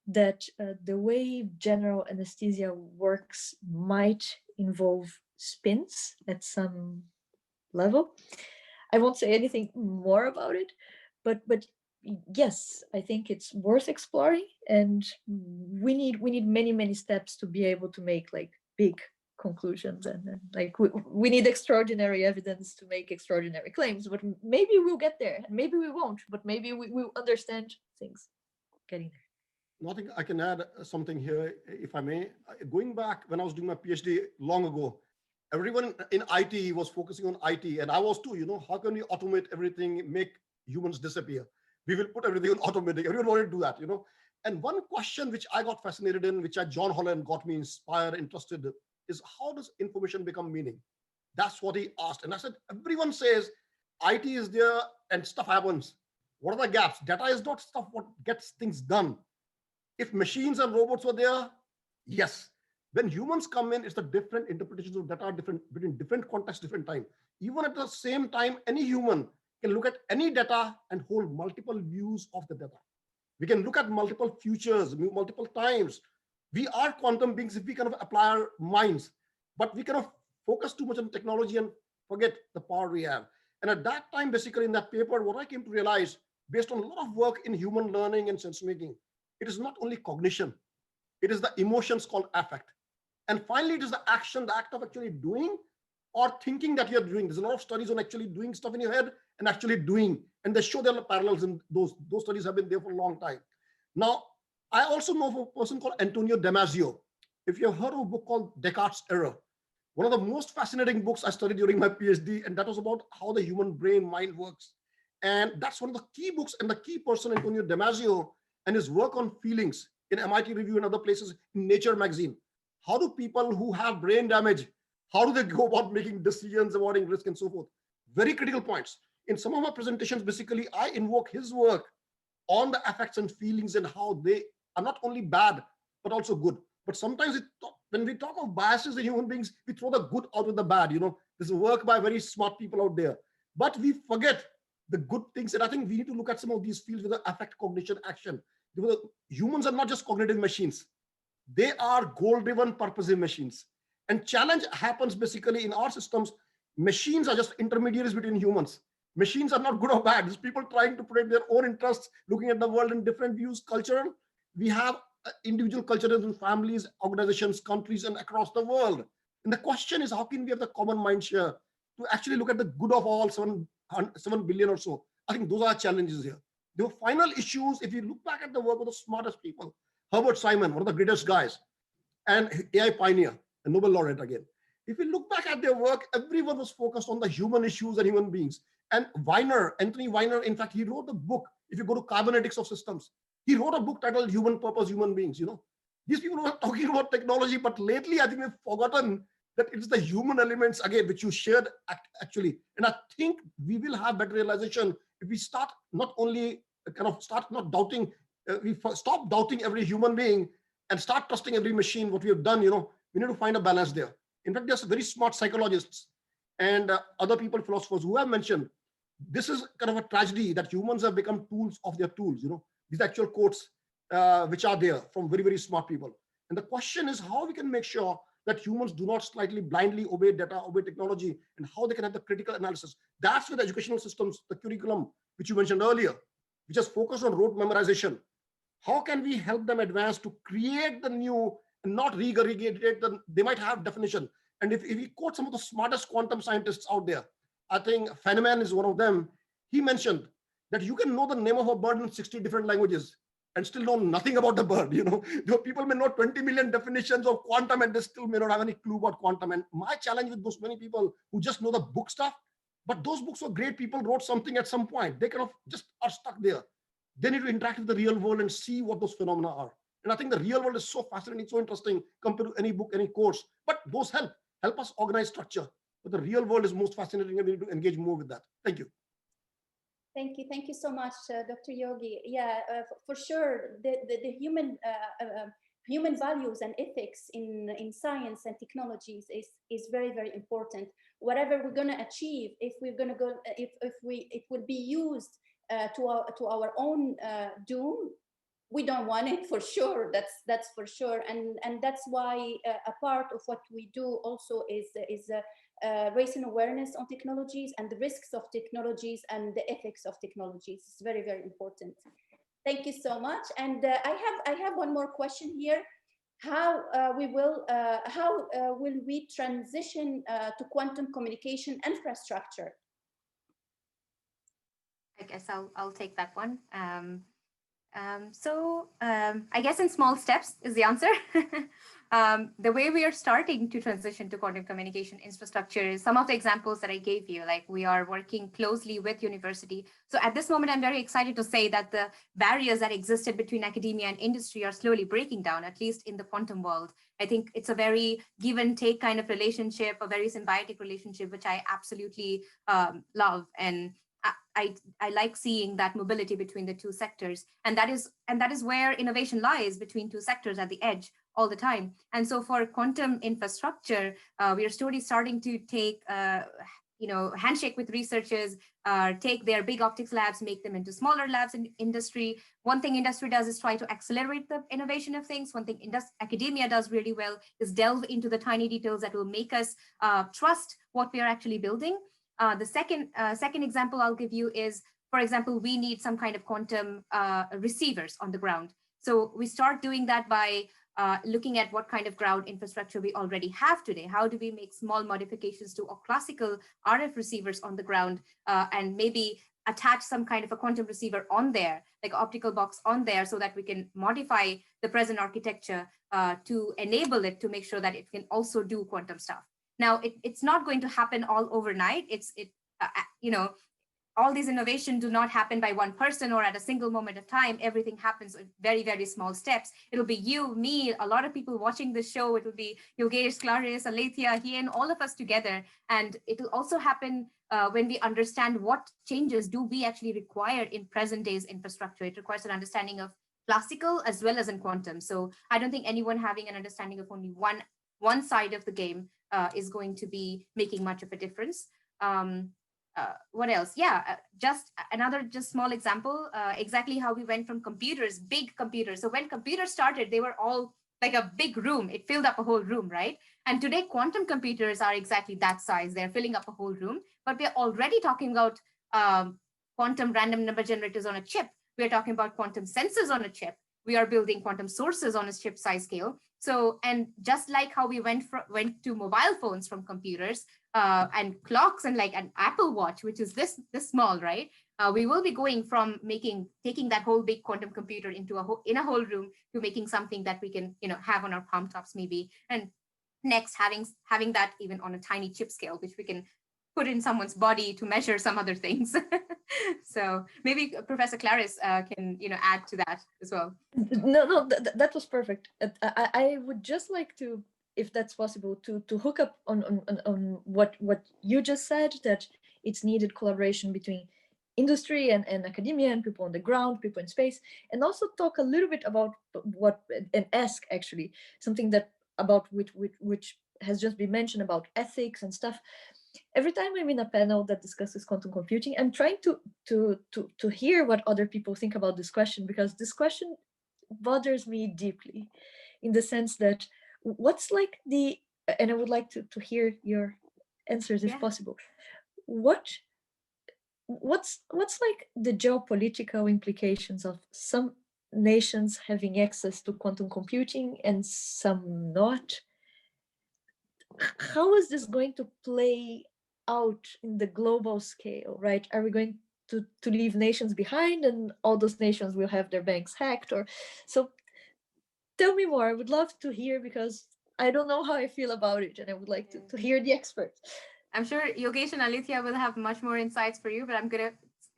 that the way general anesthesia works might involve spins at some level. I won't say anything more about it, but yes, I think it's worth exploring, and we need many steps to be able to make like big conclusions, and like we need extraordinary evidence to make extraordinary claims. But maybe we'll get there, and maybe we won't, but maybe we'll understand things getting there. I think I can add something here, if I may. Going back when I was doing my PhD long ago, everyone in IT was focusing on IT, and I was too. How can we automate everything, make humans disappear? We will put everything on automatic. Everyone wanted to do that, And one question which I got fascinated in, which John Holland got me inspired, interested, is how does information become meaning? That's what he asked. And I said, everyone says IT is there and stuff happens. What are the gaps? Data is not stuff what gets things done. If machines and robots were there, yes. When humans come in, it's the different interpretations of data, different between different contexts, different time. Even at the same time, any human can look at any data and hold multiple views of the data. We can look at multiple futures, multiple times. We are quantum beings if we kind of apply our minds, but we kind of focus too much on technology and forget the power we have. And at that time, basically in that paper, what I came to realize, based on a lot of work in human learning and sense making, it is not only cognition, it is the emotions called affect. And finally, it is the action, the act of actually doing or thinking that you're doing. There's a lot of studies on actually doing stuff in your head and actually doing, and they show there are parallels in those studies have been there for a long time. Now, I also know of a person called Antonio Damasio. If you've heard of a book called Descartes' Error, one of the most fascinating books I studied during my PhD, and that was about how the human brain mind works. And that's one of the key books, and the key person, Antonio Damasio, and his work on feelings in MIT Review and other places, in Nature magazine. How do people who have brain damage, how do they go about making decisions, avoiding risk and so forth? Very critical points. In some of my presentations, basically, I invoke his work on the affects and feelings and how they are not only bad, but also good. But sometimes when we talk of biases in human beings, we throw the good out of the bad. There's a work by very smart people out there, but we forget the good things. And I think we need to look at some of these fields with the affect, cognition, action. Humans are not just cognitive machines. They are goal-driven, purposive machines. And challenge happens basically in our systems. Machines are just intermediaries between humans. Machines are not good or bad. It's people trying to protect their own interests, looking at the world in different views, cultural. We have individual cultures and families, organizations, countries, and across the world. And the question is, how can we have the common mind share to actually look at the good of all 7 billion or so? I think those are challenges here. The final issues, if you look back at the work of the smartest people, Herbert Simon, one of the greatest guys, and AI pioneer, a Nobel laureate again. If you look back at their work, everyone was focused on the human issues and human beings. And Anthony Weiner, in fact, he wrote a book. If you go to Cybernetics of Systems, he wrote a book titled Human Purpose, Human Beings. These people were talking about technology, but lately I think we've forgotten that it's the human elements again, which you shared actually. And I think we will have better realization if we start not only start not doubting, we stop doubting every human being and start trusting every machine. What we have done, we need to find a balance there. In fact, there's very smart psychologists and other people, philosophers, who have mentioned this is kind of a tragedy that humans have become tools of their tools. These actual quotes which are there from very, very smart people. And the question is how we can make sure that humans do not slightly blindly obey data, obey technology, and how they can have the critical analysis. That's where the educational systems, the curriculum, which you mentioned earlier, which is focused on rote memorization. How can we help them advance to create the new and not regurgitate them? They might have definition. And if we quote some of the smartest quantum scientists out there, I think Feynman is one of them. He mentioned that you can know the name of a bird in 60 different languages and still know nothing about the bird. People may know 20 million definitions of quantum and they still may not have any clue about quantum. And my challenge with those many people who just know the book stuff, but those books were great. People wrote something at some point. They kind of just are stuck there. They need to interact with the real world and see what those phenomena are. And I think the real world is so fascinating, so interesting compared to any book, any course. But those help us organize structure. But the real world is most fascinating and we need to engage more with that. Thank you. Thank you. Thank you so much, Dr. Yogi. Yeah, for sure, the human values and ethics in science and technologies is very, very important. Whatever we're going to achieve, if we're going to go, it will be used to our own doom, we don't want it, for sure. That's for sure. And that's why a part of what we do also is raising awareness on technologies and the risks of technologies and the ethics of technologies. It's very, very important. Thank you so much. And I have one more question here. How will we transition to quantum communication infrastructure? I guess I'll take that one. I guess in small steps is the answer. The way we are starting to transition to quantum communication infrastructure is some of the examples that I gave you, like we are working closely with university. So at this moment, I'm very excited to say that the barriers that existed between academia and industry are slowly breaking down, at least in the quantum world. I think it's a very give and take kind of relationship, a very symbiotic relationship, which I absolutely love. And I like seeing that mobility between the two sectors, and that is where innovation lies, between two sectors at the edge all the time. And so for quantum infrastructure, we are slowly starting to take handshake with researchers, take their big optics labs, make them into smaller labs in industry. One thing industry does is try to accelerate the innovation of things. One thing academia does really well is delve into the tiny details that will make us trust what we are actually building. The second example I'll give you is, for example, we need some kind of quantum receivers on the ground. So we start doing that by looking at what kind of ground infrastructure we already have today. How do we make small modifications to our classical RF receivers on the ground and maybe attach some kind of a quantum receiver on there, like an optical box on there, so that we can modify the present architecture to enable it to make sure that it can also do quantum stuff. Now, it's not going to happen all overnight. All these innovations do not happen by one person or at a single moment of time. Everything happens in very, very small steps. It'll be you, me, a lot of people watching the show. It'll be Yogesh, Clarice, Alethea, Hien, all of us together. And it'll also happen when we understand what changes do we actually require in present day's infrastructure. It requires an understanding of classical as well as in quantum. So I don't think anyone having an understanding of only one side of the game is going to be making much of a difference. What else? Yeah, just small example, exactly how we went from computers, big computers. So when computers started, they were all like a big room. It filled up a whole room, right? And today, quantum computers are exactly that size. They're filling up a whole room, but we're already talking about quantum random number generators on a chip. We are talking about quantum sensors on a chip. We are building quantum sources on a chip size scale. So, and just like how we went to mobile phones from computers and clocks and like an Apple Watch, which is this small, right? We will be going from taking that whole big quantum computer into a whole room to making something that we can, have on our palm tops maybe. And next, having that even on a tiny chip scale, which we can put in someone's body to measure some other things. So maybe Professor Clarice can, add to that as well. No, that was perfect. I would just like to, if that's possible, to hook up on what you just said, that it's needed collaboration between industry and academia and people on the ground, people in space, and also talk a little bit about and ask actually something that about which has just been mentioned about ethics and stuff. Every time I'm in a panel that discusses quantum computing, I'm trying to hear what other people think about this question, because this question bothers me deeply, in the sense that what's like and I would like to hear your answers if possible. What's like the geopolitical implications of some nations having access to quantum computing and some not? How is this going to play out in the global scale, right? Are we going to leave nations behind and all those nations will have their banks hacked? Or so tell me more. I would love to hear, because I don't know how I feel about it, and I would like to hear the experts. I'm sure Yogesh and Alethea will have much more insights for you, but I'm going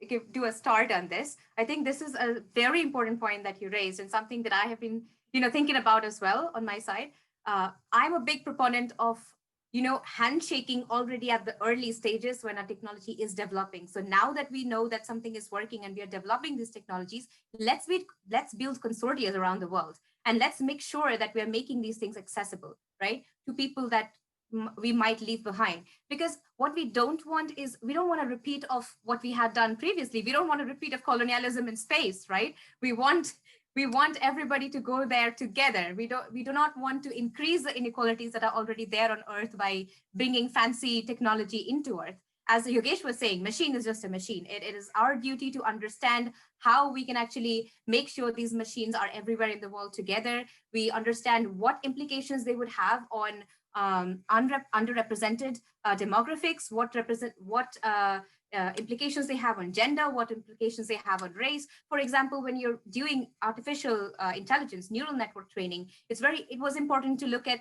to do a start on this. I think this is a very important point that you raised, and something that I have been, thinking about as well on my side. I'm a big proponent of, handshaking already at the early stages when our technology is developing. So now that we know that something is working and we are developing these technologies, let's build consortia around the world, and let's make sure that we are making these things accessible, right, to people that we might leave behind. Because what we don't want is, we don't want a repeat of what we had done previously. We don't want a repeat of colonialism in space, right? We want everybody to go there together. We do not want to increase the inequalities that are already there on Earth by bringing fancy technology into Earth. As Yogesh was saying, machine is just a machine. It is our duty to understand how we can actually make sure these machines are everywhere in the world together. We understand what implications they would have on underrepresented demographics, what implications they have on gender, what implications they have on race. For example, when you're doing artificial intelligence, neural network training, it was important to look at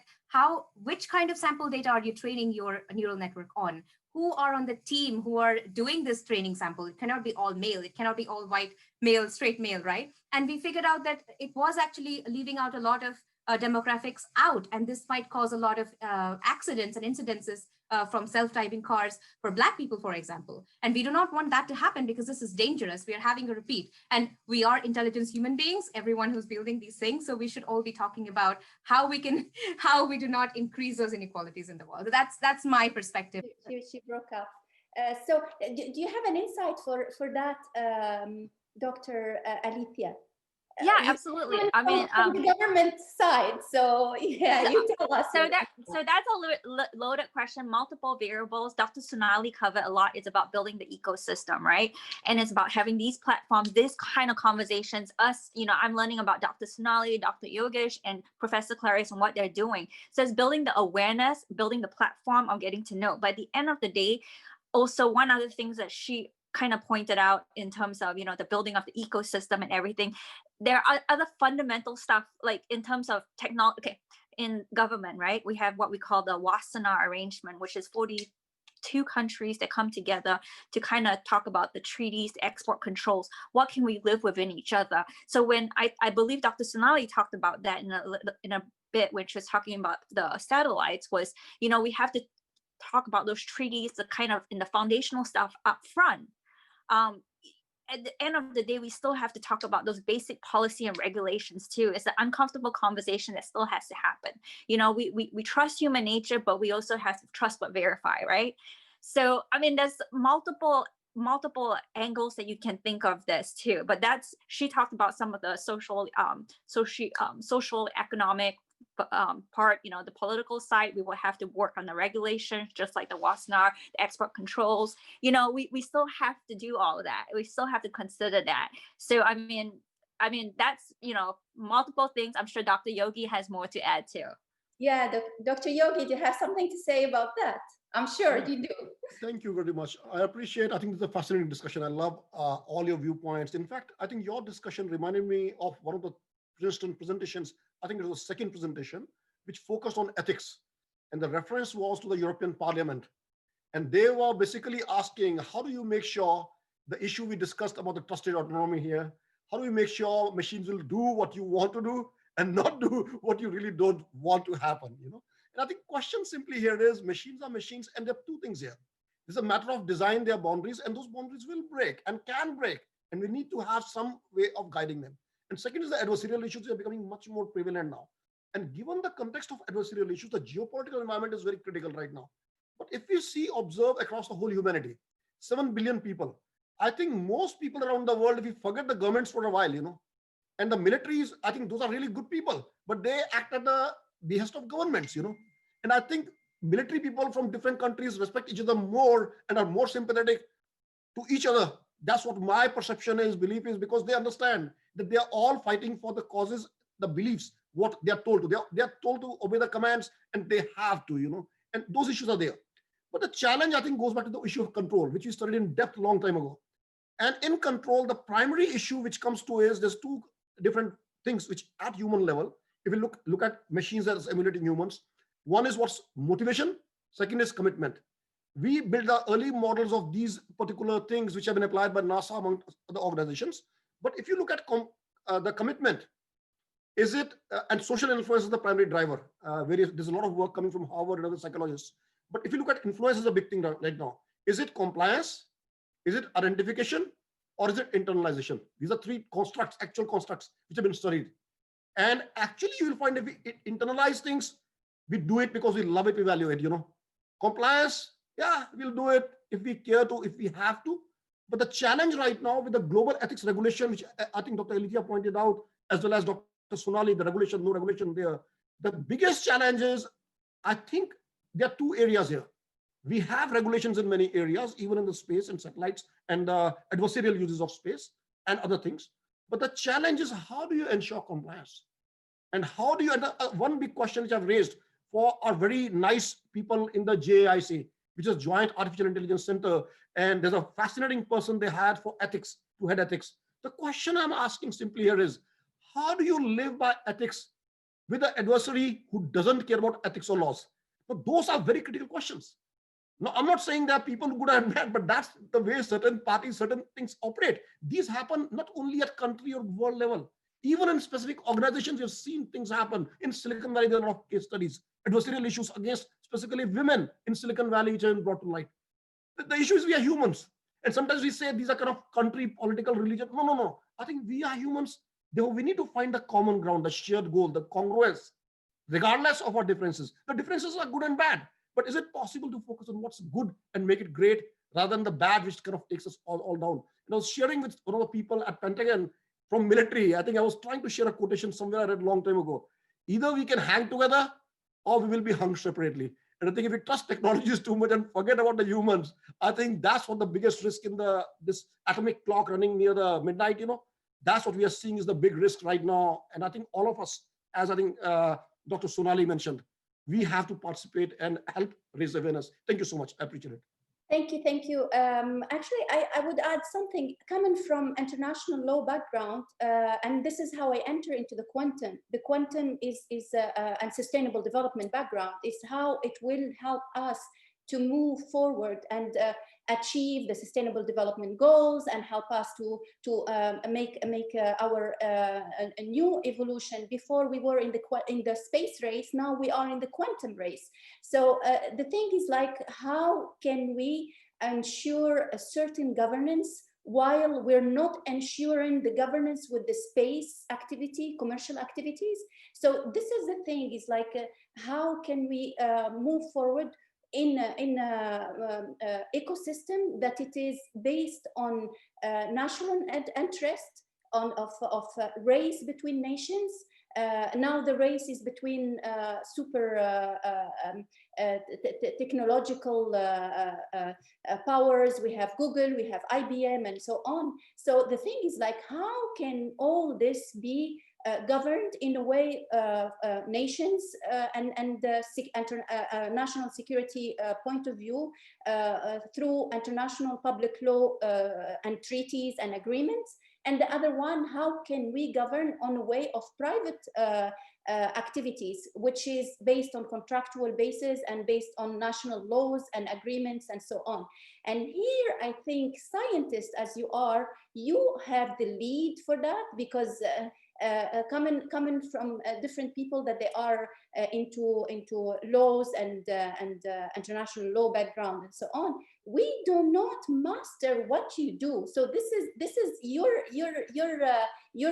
which kind of sample data are you training your neural network on? Who are on the team who are doing this training sample? It cannot be all male. It cannot be all white male, straight male, right? And we figured out that it was actually leaving out a lot of demographics out, and this might cause a lot of accidents and incidences from self-driving cars for Black people, for example. And we do not want that to happen, because this is dangerous. We are having a repeat, and we are intelligent human beings, everyone who's building these things. So we should all be talking about how we do not increase those inequalities in the world. That's my perspective. She broke up. So do you have an insight for that, Dr. Alethea? Yeah, absolutely. I mean, from the government side. So yeah, you tell us. So that's a loaded question. Multiple variables. Dr. Sonali covered a lot. It's about building the ecosystem, right? And it's about having these platforms, this kind of conversations. I'm learning about Dr. Sonali, Dr. Yogesh, and Professor Clarice and what they're doing. So it's building the awareness, building the platform of getting to know. By the end of the day, also one other things that she kind of pointed out in terms of, the building of the ecosystem and everything. There are other fundamental stuff, like in terms of technology. Okay, in government, right? We have what we call the Wassenaar arrangement, which is 42 countries that come together to kind of talk about the treaties, the export controls. What can we live within each other? So when I believe Dr. Sonali talked about that in a bit, which was talking about the satellites, was, we have to talk about those treaties, the kind of in the foundational stuff up front. At the end of the day, we still have to talk about those basic policy and regulations too. It's an uncomfortable conversation that still has to happen. We trust human nature, but we also have to trust but verify, right? So, I mean, there's multiple angles that you can think of this too. But she talked about some of the social, economic part, the political side, we will have to work on the regulations, just like the WASNAR, the export controls. We still have to do all of that. We still have to consider that. So I mean, that's multiple things. I'm sure Dr. Yogi has more to add too. Yeah, Dr. Yogi, do you have something to say about that? I'm sure you do. Thank you very much. I think this is a fascinating discussion. I love all your viewpoints. In fact, I think your discussion reminded me of one of the Princeton presentations. I think it was the second presentation, which focused on ethics. And the reference was to the European Parliament. And they were basically asking, how do you make sure the issue we discussed about the trusted autonomy here, how do we make sure machines will do what you want to do and not do what you really don't want to happen, And I think question simply here is machines are machines, and there are two things here. It's a matter of design their boundaries, and those boundaries will break and can break, and we need to have some way of guiding them. And second is the adversarial issues are becoming much more prevalent now. And given the context of adversarial issues, the geopolitical environment is very critical right now. But if you observe across the whole humanity, 7 billion people, I think most people around the world, if you forget the governments for a while, and the militaries, I think those are really good people, but they act at the behest of governments, And I think military people from different countries respect each other more and are more sympathetic to each other. That's what my perception is, belief is, because they understand that they are all fighting for the causes, the beliefs, what they are told to. They are told to obey the commands, and they have to, And those issues are there. But the challenge, I think, goes back to the issue of control, which we studied in depth a long time ago. And in control, the primary issue which comes to is there's two different things which at human level, if you look at machines as emulating humans, one is what's motivation, second is commitment. We build the early models of these particular things which have been applied by NASA among other organizations. But if you look at the commitment, is it, and social influence is the primary driver. There's a lot of work coming from Harvard and other psychologists. But if you look at influence is a big thing right now. Is it compliance? Is it identification? Or is it internalization? These are three constructs, actual constructs, which have been studied. And actually, you will find if we internalize things, we do it because we love it, we value it, Compliance, yeah, we'll do it if we care to, if we have to. But the challenge right now with the global ethics regulation, which I think Dr. Alethea pointed out, as well as Dr. Sonali, the regulation, no regulation there. The biggest challenge is, I think there are two areas here. We have regulations in many areas, even in the space and satellites and adversarial uses of space and other things. But the challenge is, how do you ensure compliance? And how do you, one big question which I've raised for our very nice people in the JAIC, which is Joint Artificial Intelligence Center, and there's a fascinating person they had for ethics, to head ethics. The question I'm asking simply here is, how do you live by ethics with an adversary who doesn't care about ethics or laws? But those are very critical questions. Now, I'm not saying there are people good and bad, but that's the way certain parties, certain things operate. These happen not only at country or world level. Even in specific organizations, you've seen things happen. In Silicon Valley, there are a lot of case studies, adversarial issues against specifically women in Silicon Valley, which have been brought to light. The issue is we are humans. And sometimes we say these are kind of country, political, religion. No. I think we are humans. We need to find the common ground, the shared goal, the congruence, regardless of our differences. The differences are good and bad. But is it possible to focus on what's good and make it great rather than the bad, which kind of takes us all down? And I was sharing with one of the people at Pentagon from military. I think I was trying to share a quotation somewhere I read a long time ago. Either we can hang together or we will be hung separately. And I think if we trust technologies too much and forget about the humans, I think that's what the biggest risk in this atomic clock running near the midnight, that's what we are seeing is the big risk right now. And I think all of us, as I think Dr. Sonali mentioned, we have to participate and help raise awareness. Thank you so much. I appreciate it. Thank you. Actually, I would add something coming from international law background, and this is how I enter into the quantum. The quantum is and sustainable development background is how it will help us to move forward and achieve the sustainable development goals and help us to make our a new evolution. Before we were in the space race, now we are in the quantum race. So the thing is, like, how can we ensure a certain governance while we're not ensuring the governance with the space activity, commercial activities? So this is the thing, is like, how can we move forward in a ecosystem that it is based on national interest, of race between nations, Now the race is between super technological powers. We have Google, we have IBM, and so on. So the thing is like, how can all this be governed in a way nations and national security point of view through international public law and treaties and agreements? And the other one, how can we govern on a way of private activities, which is based on contractual basis and based on national laws and agreements and so on. And here I think scientists, as you are, you have the lead for that, because coming from different people that they are into laws and international law background and so on, we do not master what you do. So this is your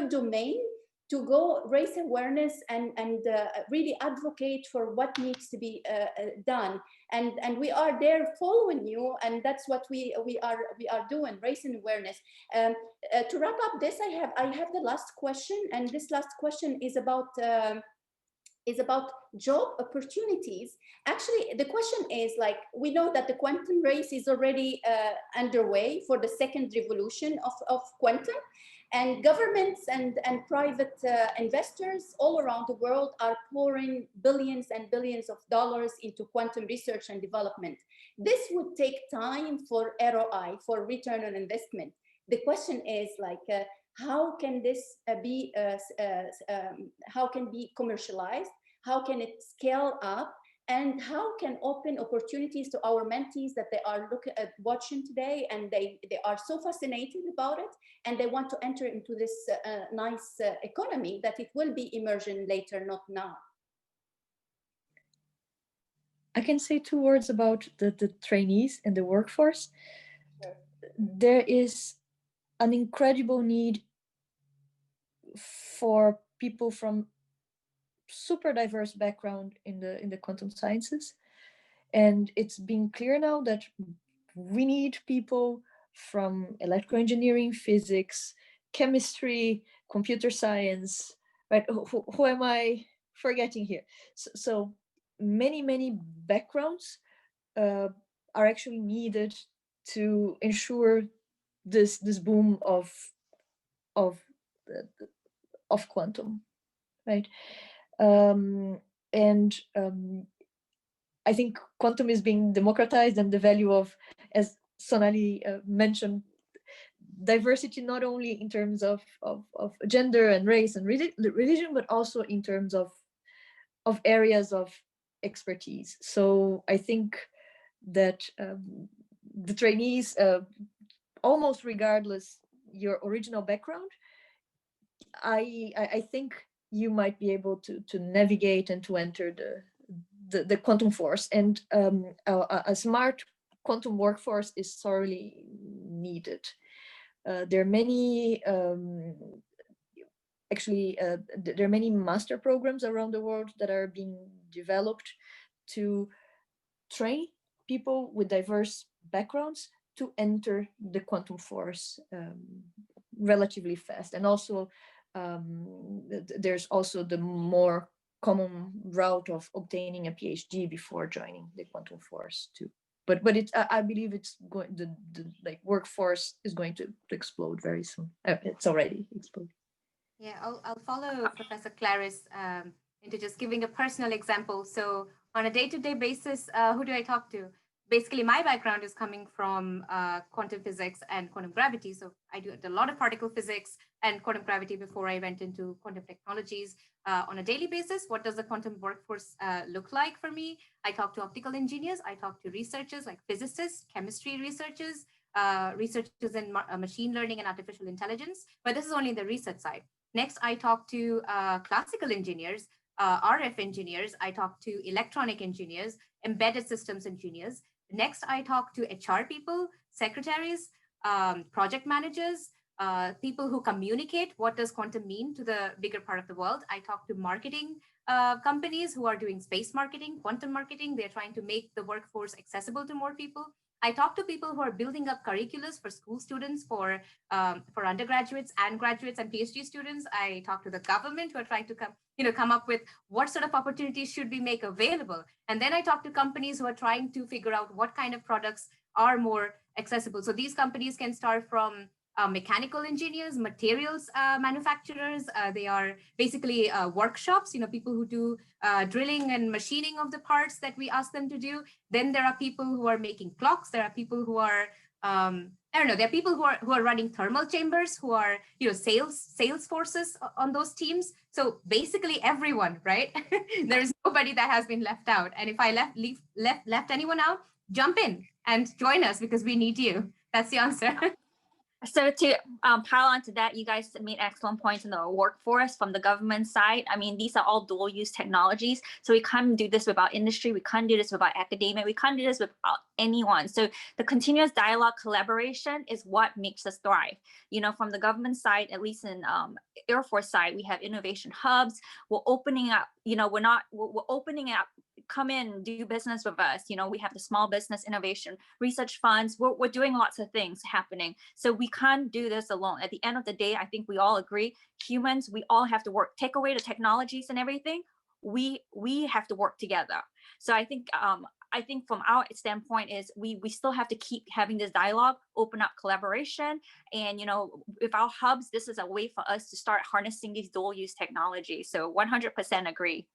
domain, to go raise awareness and really advocate for what needs to be done. And we are there following you, and that's what we are doing, raising awareness. To wrap up this, I have the last question, and this last question is about job opportunities. Actually, the question is like, we know that the quantum race is already underway for the second revolution of quantum, and governments and private investors all around the world are pouring billions and billions of dollars into quantum research and development. This would take time for ROI, for return on investment. The question is like, how can this be commercialized? How can it scale up? And how can open opportunities to our mentees that they are watching today, and they are so fascinated about it, and they want to enter into this nice economy that it will be emerging later, not now. I can say 2 words about the trainees and the workforce. Sure. There is an incredible need for people from super diverse background in the quantum sciences, and it's been clear now that we need people from electrical engineering, physics, chemistry, computer science, right? Who am I forgetting here? So many backgrounds are actually needed to ensure this boom of quantum, right? I think quantum is being democratized, and the value of, as Sonali mentioned, diversity not only in terms of gender and race and religion, but also in terms of areas of expertise. So I think that the trainees, almost regardless your original background, I think you might be able to navigate and to enter the quantum force, and a smart quantum workforce is sorely needed. There are many there are many master programs around the world that are being developed to train people with diverse backgrounds to enter the quantum force relatively fast. And also there's also the more common route of obtaining a PhD before joining the quantum force too. But it's, I believe it's going, the like workforce is going to explode very soon. It's already exploded. Yeah, I'll follow Professor Clarice into just giving a personal example. So on a day-to-day basis, who do I talk to? Basically, my background is coming from quantum physics and quantum gravity. So I did a lot of particle physics and quantum gravity before I went into quantum technologies. On a daily basis, what does the quantum workforce look like for me? I talk to optical engineers. I talk to researchers like physicists, chemistry researchers, researchers in machine learning and artificial intelligence. But this is only the research side. Next, I talk to classical engineers, RF engineers. I talk to electronic engineers, embedded systems engineers. Next, I talk to HR people, secretaries, project managers, people who communicate what does quantum mean to the bigger part of the world. I talk to marketing companies who are doing space marketing, quantum marketing. They're trying to make the workforce accessible to more people. I talk to people who are building up curriculums for school students, for undergraduates and graduates and PhD students. I talk to the government who are trying to come up with what sort of opportunities should we make available. And then I talk to companies who are trying to figure out what kind of products are more accessible. So these companies can start from mechanical engineers, materials manufacturers. They are basically workshops, people who do drilling and machining of the parts that we ask them to do. Then there are people who are making clocks. There are people who are, there are people who are running thermal chambers, who are, sales forces on those teams. So basically everyone, right? There is nobody that has been left out. And if I left anyone out, jump in and join us because we need you. That's the answer. So to pile onto that, you guys made excellent points in the workforce from the government side. I mean, these are all dual use technologies. So we can't do this without industry. We can't do this without academia. We can't do this without anyone. So the continuous dialogue collaboration is what makes us thrive. From the government side, at least in Air Force side, we have innovation hubs. We're opening up, we're opening up, come in, do business with us. We have the small business innovation research funds. We're doing lots of things happening. So we can't do this alone. At the end of the day, I think we all agree, humans, we all have to work, take away the technologies and everything. We have to work together. So I think from our standpoint is we still have to keep having this dialogue, open up collaboration. And, with our hubs, this is a way for us to start harnessing these dual use technologies. So 100% agree.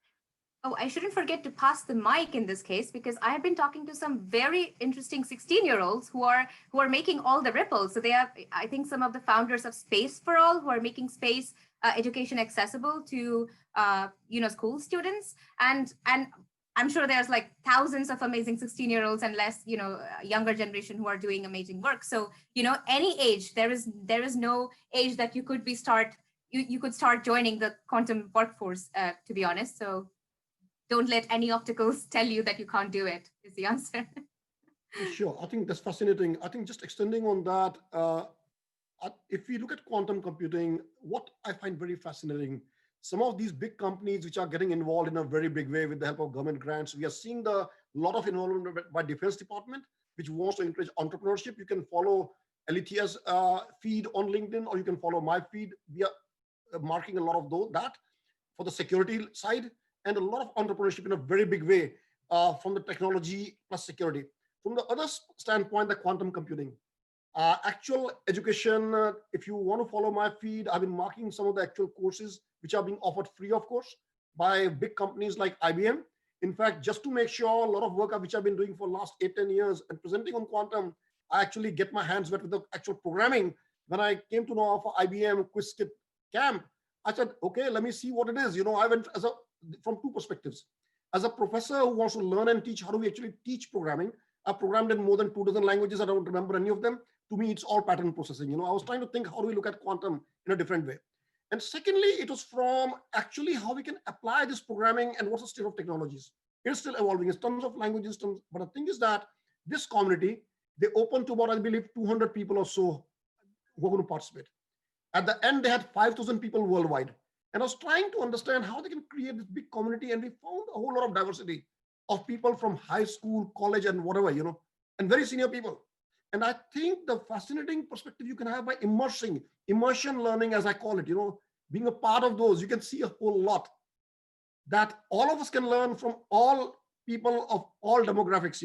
Oh, I shouldn't forget to pass the mic in this case, because I have been talking to some very interesting 16-year-olds who are making all the ripples. So they are, I think, some of the founders of Space4All who are making space education accessible to school students, and I'm sure there's like thousands of amazing 16-year-olds and less, younger generation who are doing amazing work. So any age, there is no age that you could you could start joining the quantum workforce, to be honest. So don't let any obstacles tell you that you can't do it, is the answer. Sure, I think that's fascinating. I think just extending on that, if we look at quantum computing, what I find very fascinating, some of these big companies which are getting involved in a very big way with the help of government grants, we are seeing a lot of involvement by Defense Department, which wants to encourage entrepreneurship. You can follow Alethea's feed on LinkedIn, or you can follow my feed. We are marking a lot of that for the security side, and a lot of entrepreneurship in a very big way from the technology plus security. From the other standpoint, the quantum computing, actual education, if you want to follow my feed, I've been marking some of the actual courses which are being offered free of course by big companies like IBM. In fact, just to make sure, a lot of work which I've been doing for the last 8-10 years and presenting on quantum, I actually get my hands wet with the actual programming. When I came to know of IBM QuizKit camp, I said, okay, let me see what it is. I went from two perspectives. As a professor who wants to learn and teach, how do we actually teach programming? I programmed in more than 24 languages. I don't remember any of them. To me, it's all pattern processing. I was trying to think, how do we look at quantum in a different way? And secondly, it was from actually how we can apply this programming and what's the state of technologies. It's still evolving in terms of languages, but the thing is that this community, they opened to about, I believe, 200 people or so who are going to participate. At the end, they had 5,000 people worldwide. And I was trying to understand how they can create this big community, and we found a whole lot of diversity of people from high school, college, and whatever, and very senior people. And I think the fascinating perspective you can have by immersion learning, as I call it, being a part of those, you can see a whole lot that all of us can learn from all people of all demographics,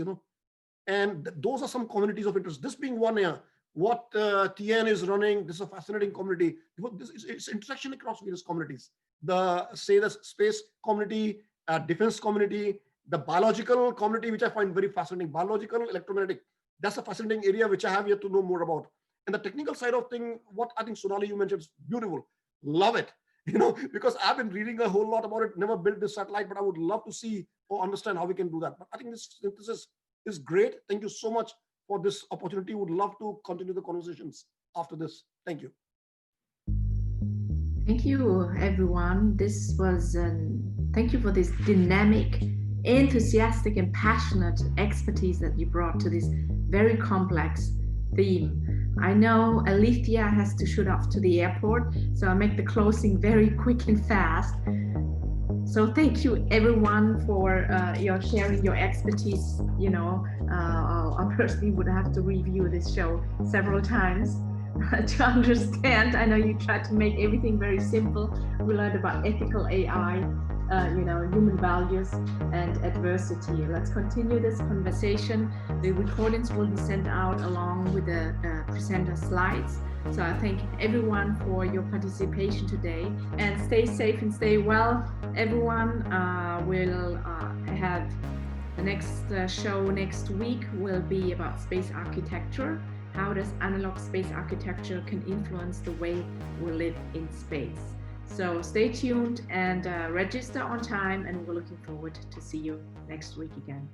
and those are some communities of interest. This being one here, what TN is running, this is a fascinating community. It's intersection across various communities. The space community, defense community, the biological community, which I find very fascinating, biological, electromagnetic. That's a fascinating area which I have yet to know more about. And the technical side of thing, what I think Sonali you mentioned is beautiful. Love it, because I've been reading a whole lot about it, never built this satellite, but I would love to see or understand how we can do that. But I think this synthesis is great. Thank you so much for this opportunity. Would love to continue the conversations after this. Thank you. Thank you, everyone. Thank you for this dynamic, enthusiastic, and passionate expertise that you brought to this very complex theme. I know Alethea has to shoot off to the airport, so I'll make the closing very quick and fast. So thank you everyone for your sharing your expertise, I personally would have to review this show several times to understand. I know you try to make everything very simple. We learned about ethical AI, human values and adversity. Let's continue this conversation. The recordings will be sent out along with the presenter slides. So I thank everyone for your participation today, and stay safe and stay well. Everyone will have the next show next week will be about space architecture. How does analog space architecture can influence the way we live in space? So stay tuned and register on time, and we're looking forward to see you next week again.